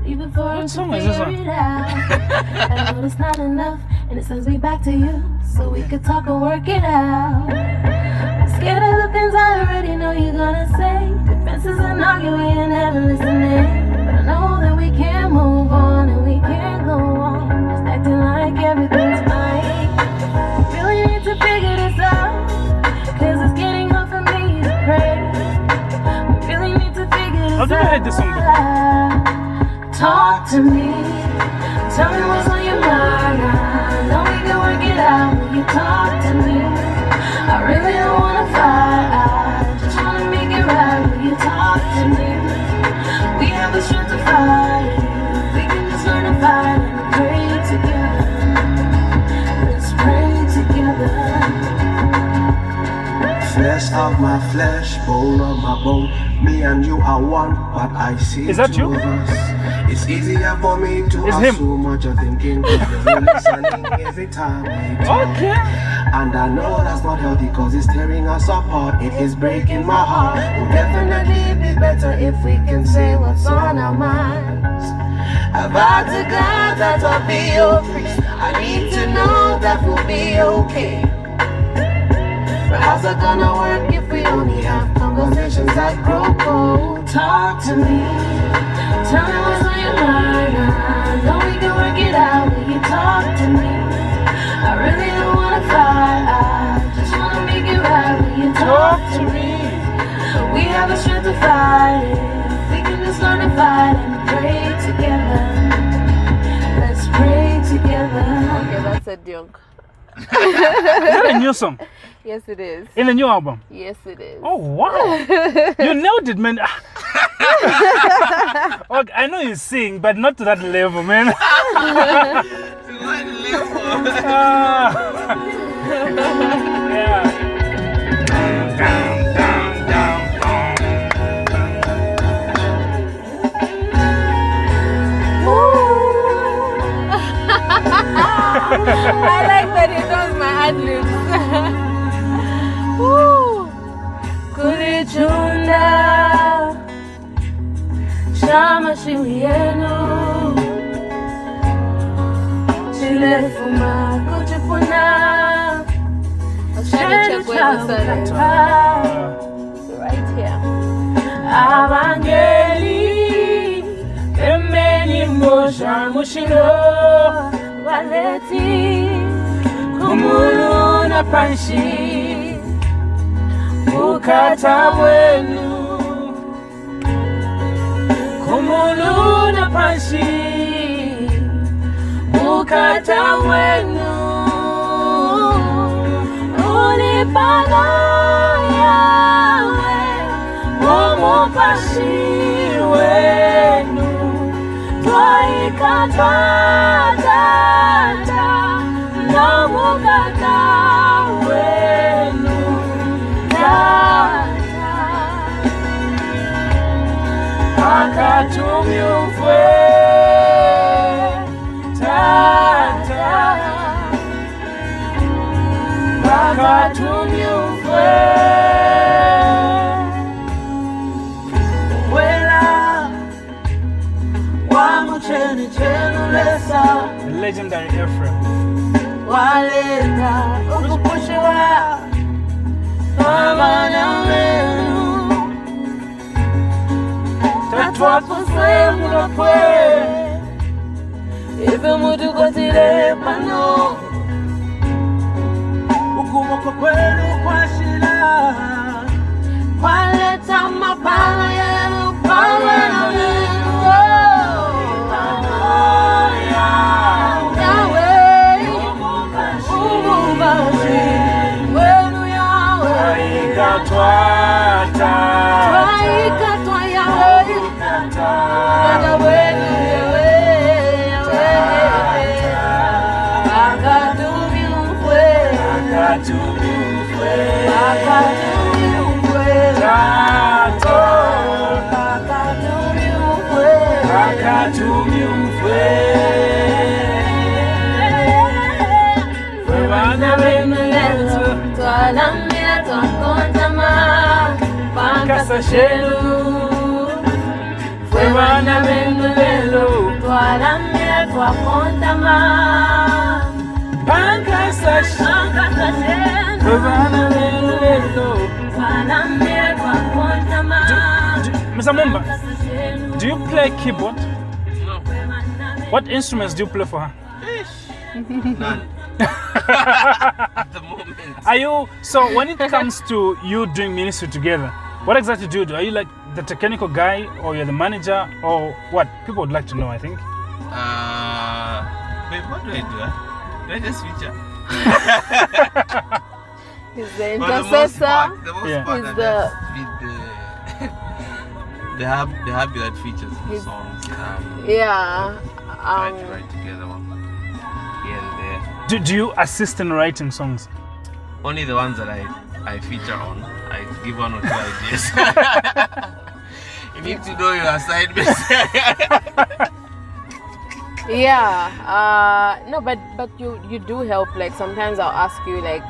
Even for him to figure it out. I know it's not enough, and it sends me back to you, so we could talk and work it out. I'm scared of the things I already know you're gonna say. Defenses and arguing and never listening. But I know that we can move on and we can go on, just acting like everything's fine. We really need to figure this out, 'cause it's getting hard for me to pray. We really need to figure this out. I've never heard this song before. Talk to me, tell me what's on your mind. I know we can work it out. Will you talk to me? I really don't wanna fight, I just wanna make it right. Will you talk to me? We have the strength to fight. We can just learn to fight and pray together. Let's pray together. Flesh of my flesh, bone of my bone. Me and you are one, but I see Is that two you? of us. It's easier for me to It's have him. so much of thinking, 'cause you're listening every time we talk. Okay. And I know that's not healthy, 'cause it's tearing us apart. It is breaking my heart. Will definitely be better if we can say what's on our minds. I vow to God that I'll be your priest. I need to know that we'll be okay. But how's that gonna work if we only have conversations that grow cold? Talk to me, tell me what's on your mind. I know we can work it out. Will you talk to me? I really don't wanna fight, I just wanna make it right. Will you talk to me? We have the strength to fight it. We can just learn to fight and pray together. Let's pray together. Okay, that's a joke. Is that a new song? Yes, it is. In the new album? Yes, it is. Oh, wow. You nailed it, man. Okay, I know you sing, but not to that level, man. To what level? Yeah. I like that he does my ad-libs. Woo! Kurichunda Shama Shilienu Chilefuma Kuchipuna right here. Avangeli emeni moja mushiro waleti kumulu na panshi ukata wenu kumulu na panshi ukata wenu unipana yawe umupashi wenu twaikatata na mukata wenu tata akatumyufwe tata akatumyufwe Legendary Ephraim. Waleta ukupushiwa abana wenu tatwapuse mulokwe ife mutukotile pano ukumoko kwenu kwashila waleta mapano yenu pano wenu Shelu fue bana benulelo twalamira twakontama pankasa shelu fue bana benulelo twalamira twakontama. Mr. Mumba, do you play keyboard? No. What instruments do you play for her? None. At the moment. Are you, so when it comes to you doing ministry together, what exactly do you do? Are you like the technical guy, or you're the manager, or what? People would like to know, I think. Wait, what do I do? Do I just feature? He's the For the most intercessor. part, Yeah. I He's just the- feed the hubby that features the songs. Yeah. Try to write together one here and there. Do you assist in writing songs? Only the ones that I feature on. I give one or two ideas. You need to know your assignments. Yeah. No, but you do help. Like sometimes I'll ask you like,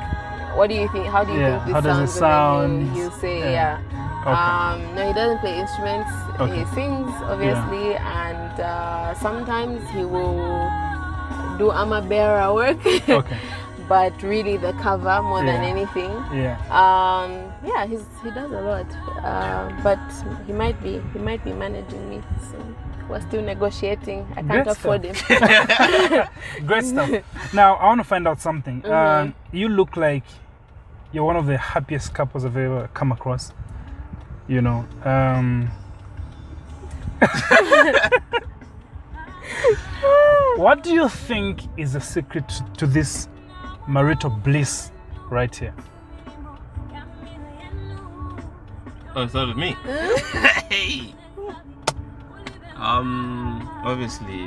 what do you think? How do you Yeah, think this how does it sounds? And then sound? you say Yeah. yeah. No, he doesn't play instruments. Okay. He sings obviously, and sometimes he will do armor bearer work. Okay. But really the cover more than Yeah. anything. Yeah. Yeah, he does a lot. But he might be managing me. So we're still negotiating. I can't Great afford him. Great stuff. Now, I want to find out something. You look like you're one of the happiest couples I've ever come across. You know. What do you think is the secret to this marital bliss right here? Oh, it's not with me. Hey. Obviously,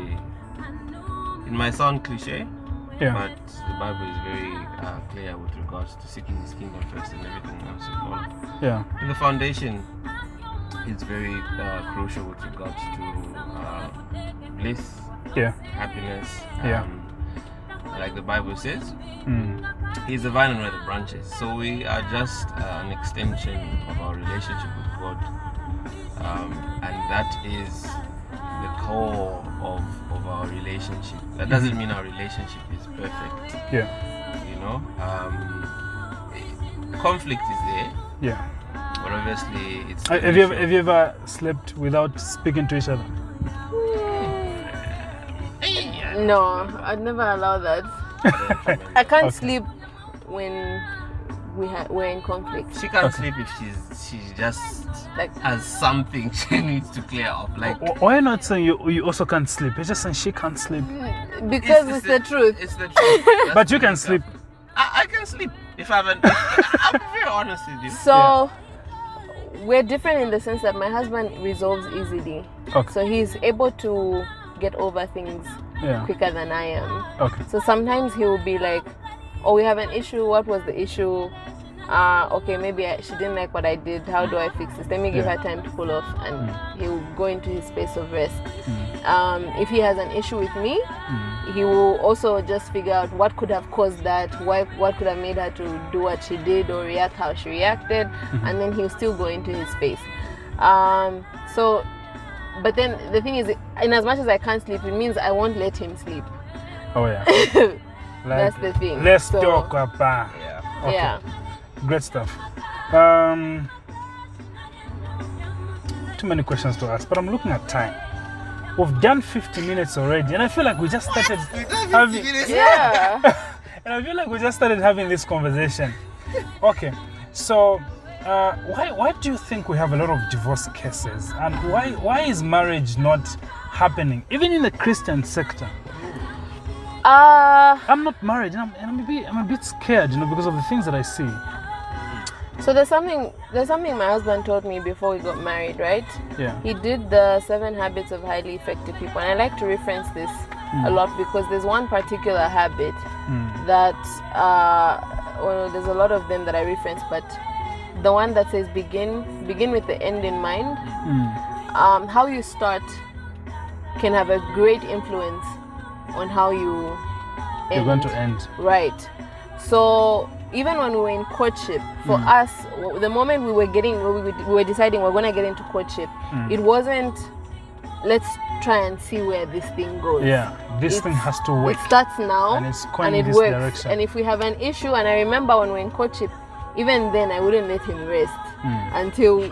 it might sound cliche, Yeah. but the Bible is very clear with regards to seeking His kingdom first and everything else will follow. Yeah. And the foundation is very crucial with regards to bliss, Yeah. happiness. Yeah. Like the Bible says, Mm. He's the vine and we're the branches. So we are just an extension of our relationship with God. And that is the core of our relationship. That doesn't mean our relationship is perfect. Yeah. You know, conflict is there. Yeah. But obviously, it's. Have you ever slept without speaking to each other? No, I'd never allow that. I can't sleep when we're in conflict. She can't sleep if she's just like has something she needs to clear up. Like, why are you not saying you also can't sleep? You're just saying she can't sleep. Because it's the truth. It's the truth. But you can sleep. I can sleep if I haven't. I'm very honest with you. So we're different in the sense that my husband resolves easily. Okay. So he's able to get over things quicker than I am. Okay. So sometimes he will be like, "Oh, we have an issue. What was the issue? Okay, maybe she didn't like what I did. How do I fix this? Let me give her time to cool off," and he'll go into his space of rest. If he has an issue with me, he will also just figure out what could have caused that, what could have made her to do what she did or react how she reacted, and then he'll still go into his space. But then the thing is, in as much as I can't sleep, it means I won't let him sleep. Oh yeah. That's the thing. Let's talk about. Yeah. Okay. Yeah. Great stuff. Too many questions to ask, but I'm looking at time. We've done 50 minutes already, and I feel like we just started having. Yeah. And I feel like we just started having this conversation. Okay, so why do you think we have a lot of divorce cases, and why is marriage not happening, even in the Christian sector? I'm not married, and I'm a bit scared, because of the things that I see. So there's something my husband told me before we got married, right? Yeah. He did the 7 habits of highly effective people, and I like to reference this a lot because there's one particular habit that there's a lot of them that I reference, but the one that says begin with the end in mind. How you start can have a great influence on how you end. You're going to end. Right. So even when we were in courtship, for us, the moment we were deciding we're going to get into courtship, it wasn't, let's try and see where this thing goes. Yeah, this thing has to work. It starts now and it's going in it this works. direction. And if we have an issue, and I remember when we were in courtship, even then I wouldn't let him rest until we've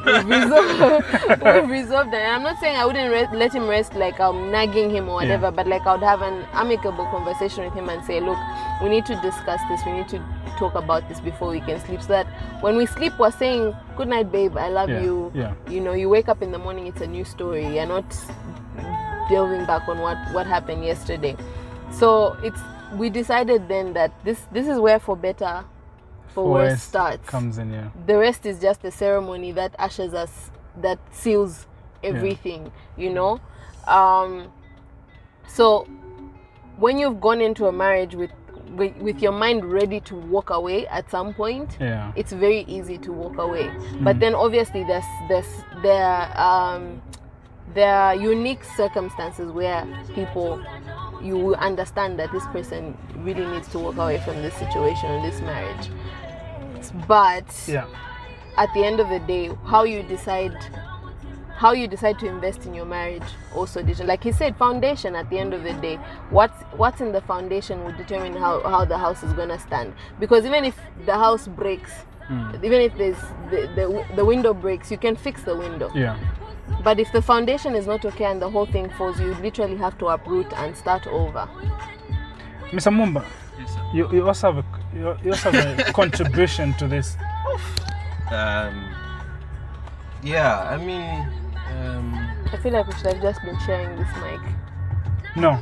resolved that. And I'm not saying I wouldn't let him rest like I'm nagging him or whatever, but like I would have an amicable conversation with him and say, look, we need to discuss this, we need to talk about this before we can sleep, so that when we sleep we're saying, good night babe, I love you. You wake up in the morning, it's a new story, you're not delving back on what happened yesterday. So we decided then that this is where for better for worse starts. Comes in, yeah. The rest is just a ceremony that ushers us, that seals everything, So when you've gone into a marriage with your mind ready to walk away at some point, it's very easy to walk away. But then obviously there are unique circumstances where you understand that this person really needs to walk away from this situation or this marriage. But at the end of the day, how you decide to invest in your marriage also, like he said, foundation. At the end of the day, what's in the foundation will determine how the house is going to stand. Because even if the house breaks, even if there's the window breaks, you can fix the window. But if the foundation is not okay and the whole thing falls, you literally have to uproot and start over. Mr. Mumba, Yes, sir. you also have a contribution to this. I feel like we should have just been sharing this mic. No.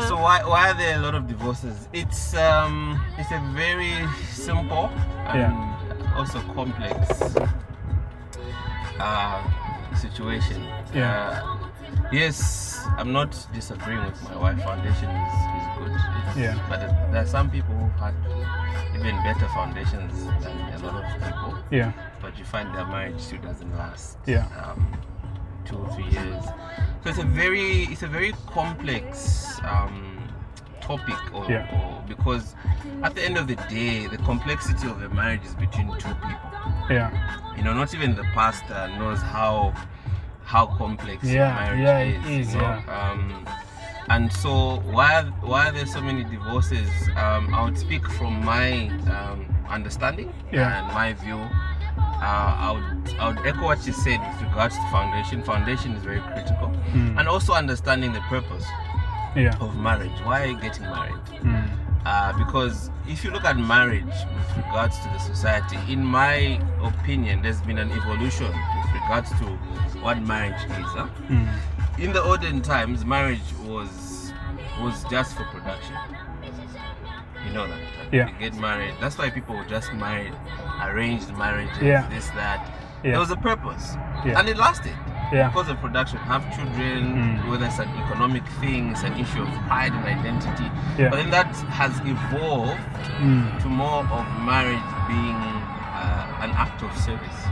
So why are there a lot of divorces? It's a very simple and also complex situation. Yes, I'm not disagreeing with my wife. Foundation is good. But there are some people who had even better foundations than a lot of people. But you find their marriage still doesn't last. 2 or 3 years. So it's a very complex topic, because at the end of the day, the complexity of a marriage is between 2 people. Not even the pastor knows how complex marriage is. And so why there's so many divorces, I would speak from my understanding and my view. I would echo what you said with regards to foundation. Foundation is very critical, and also understanding the purpose of marriage. Why are you getting married? Because if you look at marriage with regards to the society, in my opinion, there's been an evolution with regards to what marriage is. In the olden times, marriage was just for production. You know that. You get married. That's why people were just married, arranged marriages, this, that. There was a purpose, and it lasted. Because of production, have children, whether it's an economic thing, it's an issue of pride and identity. But then that has evolved to more of marriage being an act of service.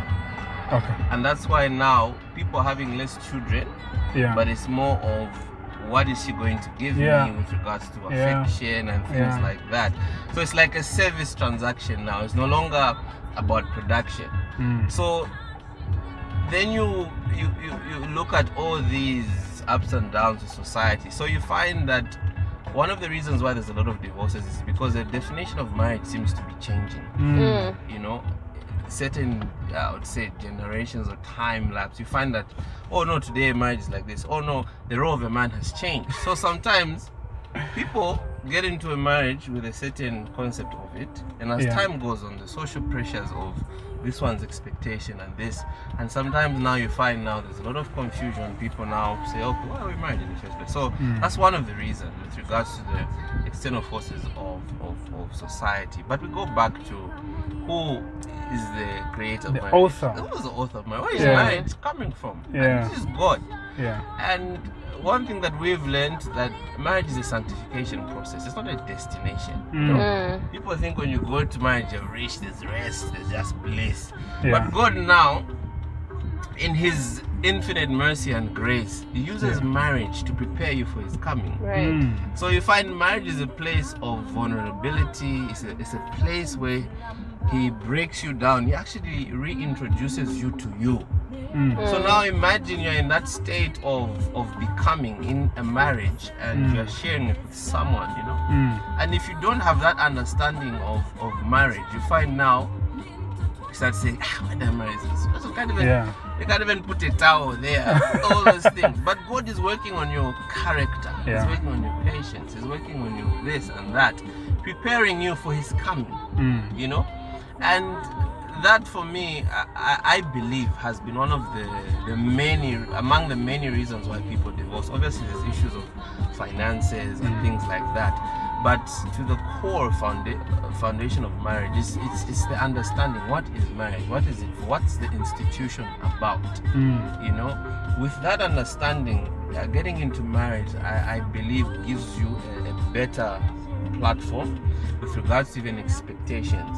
And that's why now people are having less children, but it's more of what is she going to give me with regards to affection and things like that. So it's like a service transaction now. It's no longer about production. So then you look at all these ups and downs of society. So you find that one of the reasons why there's a lot of divorces is because the definition of marriage seems to be changing. You know, certain, I would say, generations or time lapse, you find that, oh no, today marriage is like this. Oh no, the role of a man has changed. So sometimes people get into a marriage with a certain concept of it, and as time goes on, the social pressures of this one's expectation and this, and sometimes now you find now there's a lot of confusion. People now say, okay, why are we married in the first place? So that's one of the reasons with regards to the external forces of society. But we go back to who is the creator of marriage? Author. Who is the author of marriage? Where is marriage coming from? And this is God. And one thing that we've learned, that marriage is a sanctification process. It's not a destination. You know? People think when you go to marriage, you're rich, there's rest, there's just bliss. But God now, in His infinite mercy and grace, He uses marriage to prepare you for His coming. So you find marriage is a place of vulnerability. It's a place where He breaks you down. He actually reintroduces you to you. So now imagine you're in that state of becoming in a marriage, and you're sharing it with someone, you know. And if you don't have that understanding of marriage, you find now you start saying, why did I marry this? So you can't even put a towel there, all those things. But God is working on your character. He's working on your patience. He's working on your this and that, preparing you for His coming, you know. And that, for me, I believe has been one of among the many reasons why people divorce. Obviously, there's issues of finances and things like that. But to the core foundation of marriage, it's the understanding. What is marriage? What is it? What's the institution about? You know, with that understanding, getting into marriage, I believe, gives you a better platform with regards to even expectations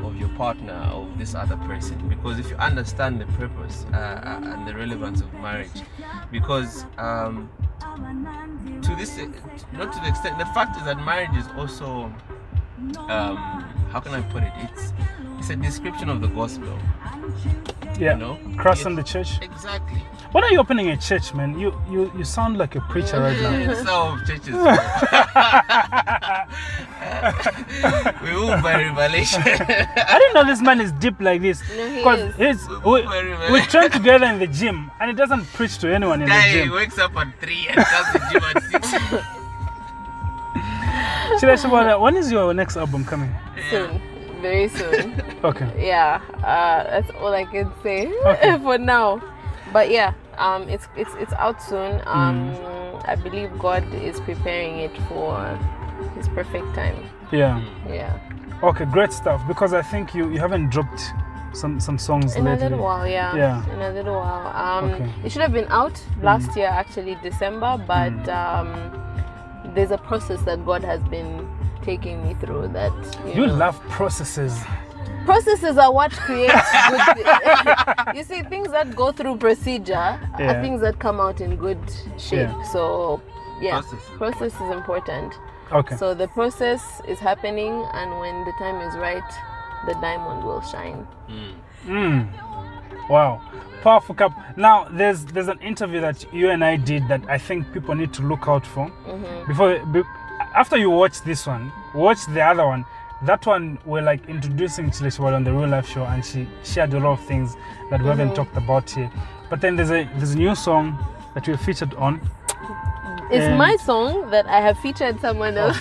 of your partner, of this other person. Because if you understand the purpose and the relevance of marriage, because to this, not to the extent, the fact is that marriage is also, how can I put it? It's a description of the gospel. You know, Christ and the church. Exactly. When are you opening a church, man? You sound like a preacher right now. Some churches. We move by revelation. I didn't know this man is deep like this. Because we train together in the gym, and he doesn't preach to anyone in the gym. He wakes up at 3 and comes to the gym at 6. Chileshe, when is your next album coming? Soon. Very soon. Okay. Yeah, that's all I can say for now. But yeah, it's out soon. I believe God is preparing it for His perfect time. Yeah. Okay, great stuff. Because I think you haven't dropped some songs in lately. a little while. In a little while. It should have been out last year, actually December, but there's a process that God has been taking me through that you love processes. Processes are what create good. You see, things that go through procedure are things that come out in good shape. So process is important. Okay. So the process is happening, and when the time is right, the diamond will shine. Wow. Powerful couple. Now, there's an interview that you and I did that I think people need to look out for. After you watch this one, watch the other one. That one, we're like introducing Chileshe on the Real Life Show, and she shared a lot of things that we haven't talked about here. But then there's a new song that we featured on. It's my song that I have featured someone else.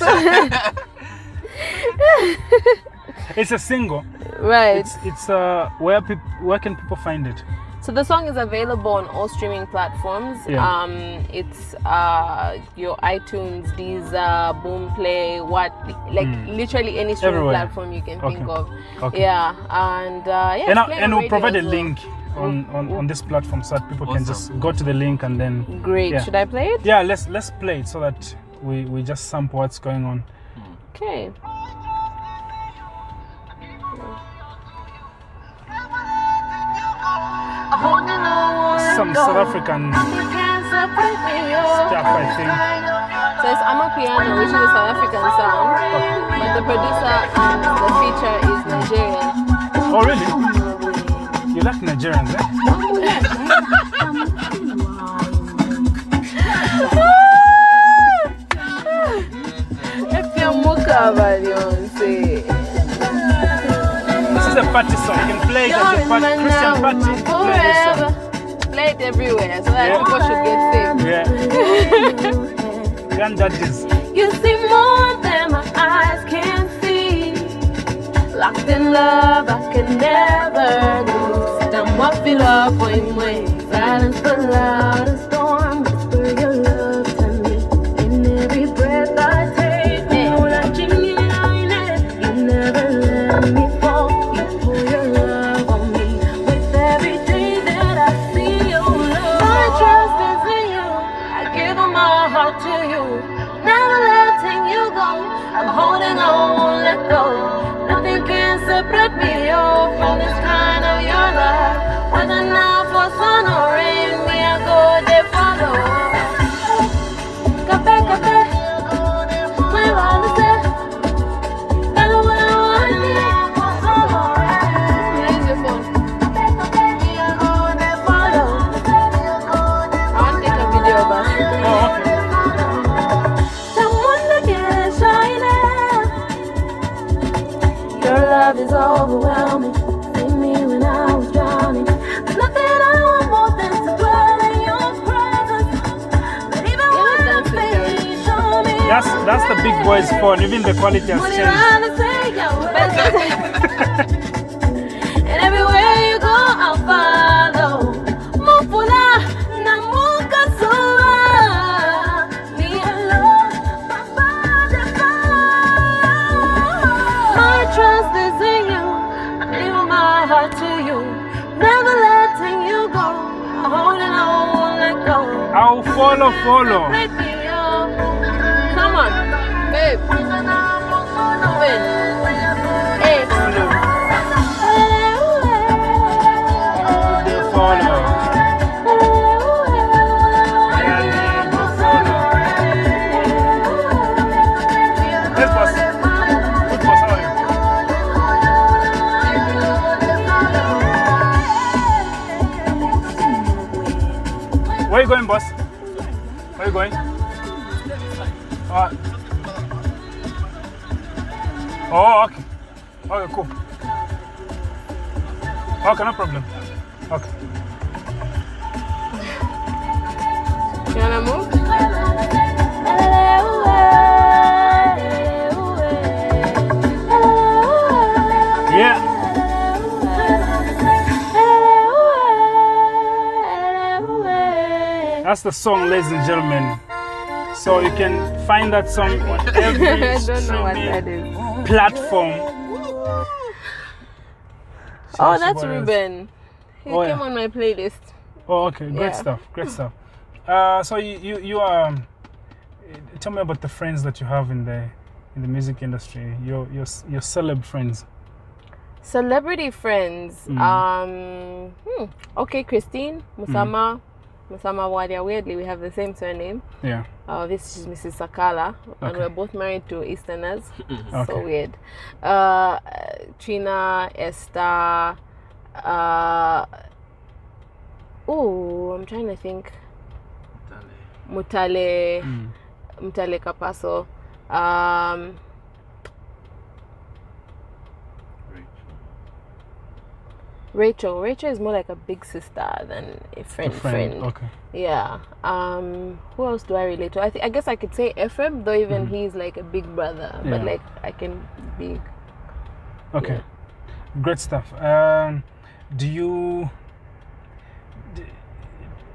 It's a single. Right. It's where can people find it? So the song is available on all streaming platforms. Yeah. It's your iTunes, Deezer, Boomplay, literally any streaming platform you can think of. Okay. Yeah, and we'll provide a link on this platform so that people can just go to the link and then. Great. Yeah. Should I play it? Yeah, let's play it so that we just sample what's going on. Okay. Some South African stuff, I think. So it's Amapiano, which is a South African sound, but the producer and the feature is Nigerian. Oh, really? You like Nigerians, eh? This is a party song. You can play it at your Christian party. Play this song. Play it everywhere so that people should get saved. Yeah. Granddaddies. You see more than my eyes can see. Locked in love, I could never lose. Don't want to feel up when silence for loud a storm. Whisper your love to me in every breath I take. You never let me fall. You pour your love on me with every day that I see your love. My trust is in you. I give my heart to you. Never letting you go. I'm holding on, won't let go. Nothing can separate me from this kind of your love. Whether now for sun or rain, me I go there follow. Cafe, cafe, my love is there. Hello, I want me for sun or rain. Use your phone. Me I go there follow. I want to take a video of us. Oh, okay. Someone to get shining. Your love is overwhelming. See me when I was drowning. There's nothing I want more than to dwell in your presence. But even when I'm failing, show me. That's the big boy's phone. Even the quality has What changed. I say, and everywhere you go, I'll follow. Mupula na mukasua. Me alone, my trust is in you. I give my heart to you. Never letting you go. I'm holding on, won't let go. I'll follow. Break me up. Come on, babe. Open. Hey. Follow. Yes, boss. Good boss, how are you? Where are you going, boss? Where are you going? Oh, okay. Okay, cool. Okay, no problem. Okay. You wanna move? Yeah. That's the song, ladies and gentlemen. So you can find that song on every I don't know what that streaming is. platform. Oh, that's Ruben. He Oh, came yeah. on my playlist. Oh, okay, great Yeah. stuff, great stuff. So you tell me about the friends that you have in the music industry. Your celeb friends. Celebrity friends. Okay, Christine, Musama Bwalya. Weirdly, we have the same surname. Yeah. This is Mrs. Sakala, and Okay. we're both married to Easterners. So Okay. weird. Trina, Esther, Oh, I'm trying to think. Mutale Kapaso. Rachel is more like a big sister than a friend. Okay. Yeah. Who else do I relate to? I guess I could say Ephraim, though even he's like a big brother. Yeah. But like I can be. Okay. Yeah. Great stuff.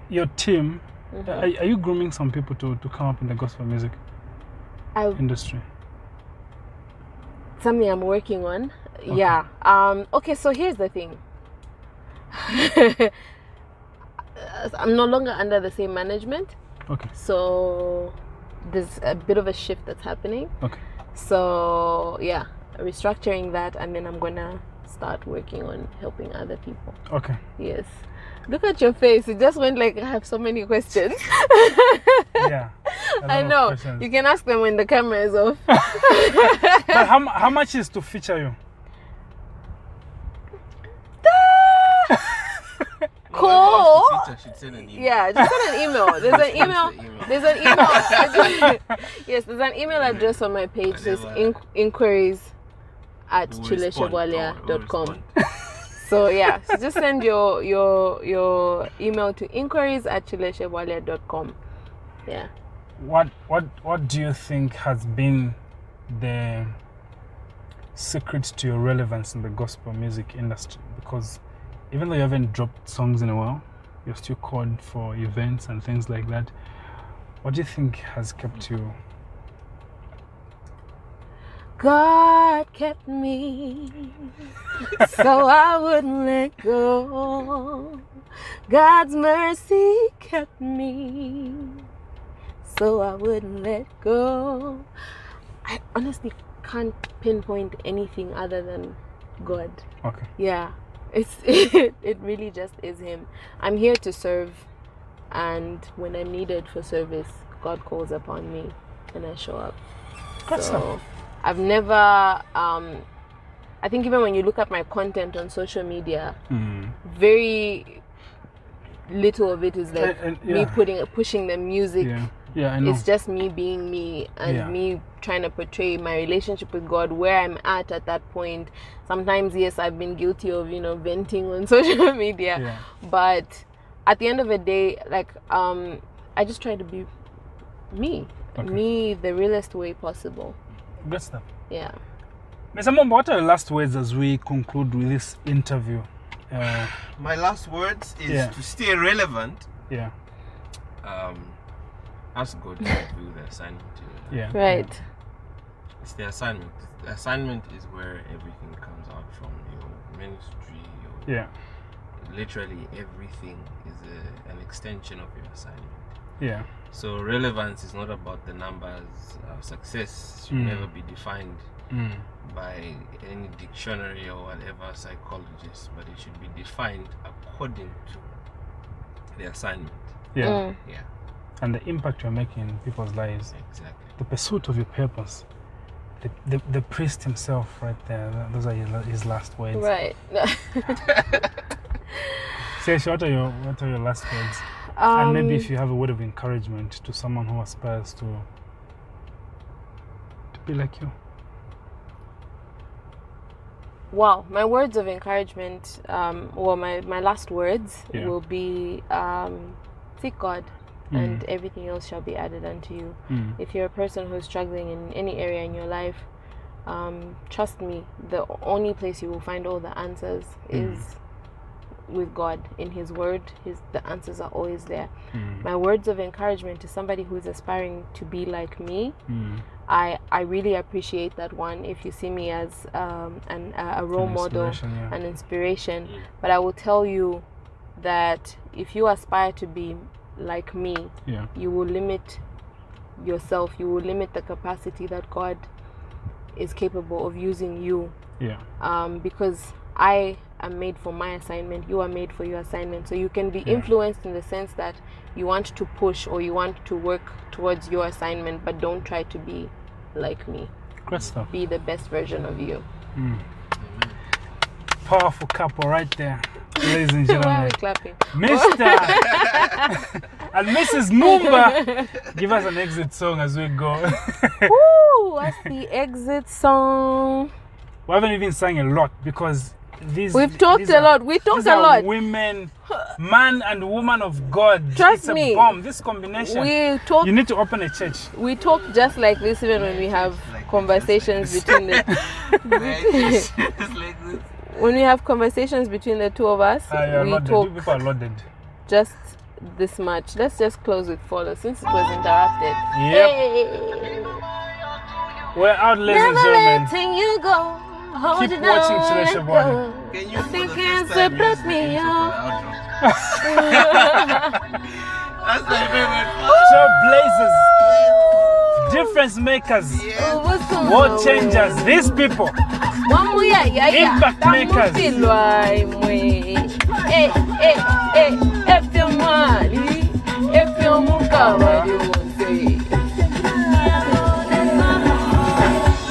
Your team, are you grooming some people to come up in the gospel music industry? Something I'm working on. Okay. Yeah. Okay, so here's the thing. I'm no longer under the same management. Okay. So there's a bit of a shift that's happening. Okay. So yeah, restructuring that, and then I'm gonna start working on helping other people. Okay. Yes. Look at your face. It just went like I have so many questions. Yeah. I know. You can ask them when the camera is off. But how much is to feature you? Cool. Should send an email. Yeah, just send an email. There's an email. There's an email. Yes, there's an email address on my page. It's inquiries@chileshebwalya.com. So yeah, so just send your email to inquiries@chileshebwalya.com. Yeah. What do you think has been the secret to your relevance in the gospel music industry? Because even though you haven't dropped songs in a while, you're still called for events and things like that. What do you think has kept you? God kept me so I wouldn't let go. God's mercy kept me so I wouldn't let go. I honestly can't pinpoint anything other than God. Okay. Yeah. It really just is Him. I'm here to serve, and when I'm needed for service, God calls upon me and I show up. So I've never I think even when you look at my content on social media, very little of it is like me pushing the music. Yeah, I know. It's just me being me and me trying to portray my relationship with God, where I'm at that point. Sometimes, yes, I've been guilty of, venting on social media. But at the end of the day, like, I just try to be me. Okay. Me the realest way possible. Good stuff. Yeah. Mr. Mumba, what are your last words as we conclude with this interview? My last words is to stay relevant. Yeah. Ask God to reveal the assignment to you. Yeah. Right. It's the assignment. The assignment is where everything comes out from. Your ministry, literally everything is an extension of your assignment. Yeah. So relevance is not about the numbers. Success should never be defined by any dictionary or whatever psychologist, but it should be defined according to the assignment. Yeah. Yeah. And the impact you're making in people's lives. Exactly. The pursuit of your purpose. The priest himself, right there. Those are his last words. Right. Chileshe, what are your last words? And maybe if you have a word of encouragement to someone who aspires to be like you. Wow, my words of encouragement, my last words will be seek God. And everything else shall be added unto you. If you're a person who's struggling in any area in your life, trust me, the only place you will find all the answers is with God. In His Word, the answers are always there. My words of encouragement to somebody who's aspiring to be like me, I really appreciate that one. If you see me as a role model, an inspiration, but I will tell you that if you aspire to be like me, you will limit yourself. You will limit the capacity that God is capable of using you. Because I am made for my assignment, you are made for your assignment. So you can be influenced in the sense that you want to push or you want to work towards your assignment, but don't try to be like me. Great stuff. Be the best version of you. Powerful couple right there. ladies and Why are gentlemen. we clapping? Mr. and Mrs. Mumba, give us an exit song as we go. Woo! What's the exit song? We haven't even sang a lot because we've talked a lot. We talked a lot. Women, man and woman of God. Trust it's me. a bomb. This combination. We talk. You need to open a church. We talk just like this even when we have conversations between the. When we have conversations between the two of us, we talk. People are loaded. Just this much. Let's just close with follow since it was interrupted. Yep. Hey. We're out, ladies and Never gentlemen. letting you go. Hold Keep it watching on, Chileshe let Bwalya. go. Can you Think for the can't first time separate use the me, intro yo. for the outro? That's my favorite part. Trailblazers, difference makers, world changers, these people, impact makers.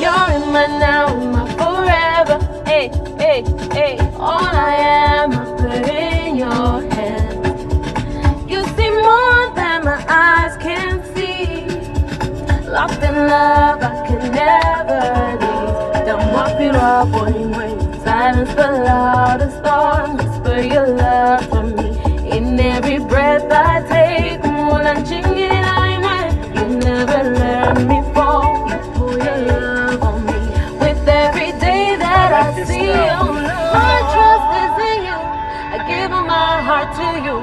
You're in my now, in my forever. Hey, hey, hey. All I am, I put in your hands. You see more than my eyes can see. Locked in love, I can never leave. Don't walk it up when silence the loudest storm. Whisper your love for me in every breath I take. You never let me fall. You pour your love on me with every day that I see you. My trust is in you. I give my heart to you.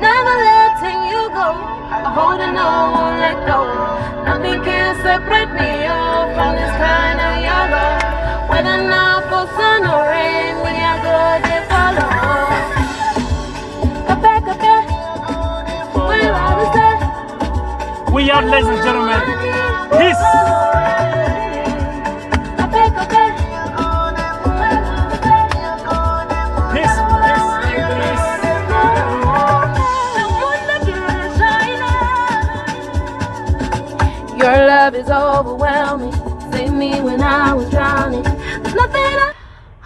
Never letting you go. Holding on, won't let go. Nothing can separate me from this kind of your love. Whether now for sun or rain, we are good to follow. Where are we set? We out, ladies and gentlemen. Peace. Peace, peace, Your love is overwhelming. Save me when I was drowning. There's nothing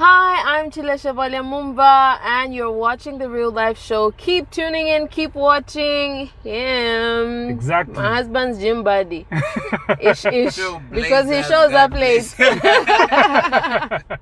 Hi, I'm Chileshe Mumba, and you're watching the Real Life Show. Keep tuning in, keep watching him. Exactly. My husband's gym buddy. Ish. So Because he Blaze shows has up late. that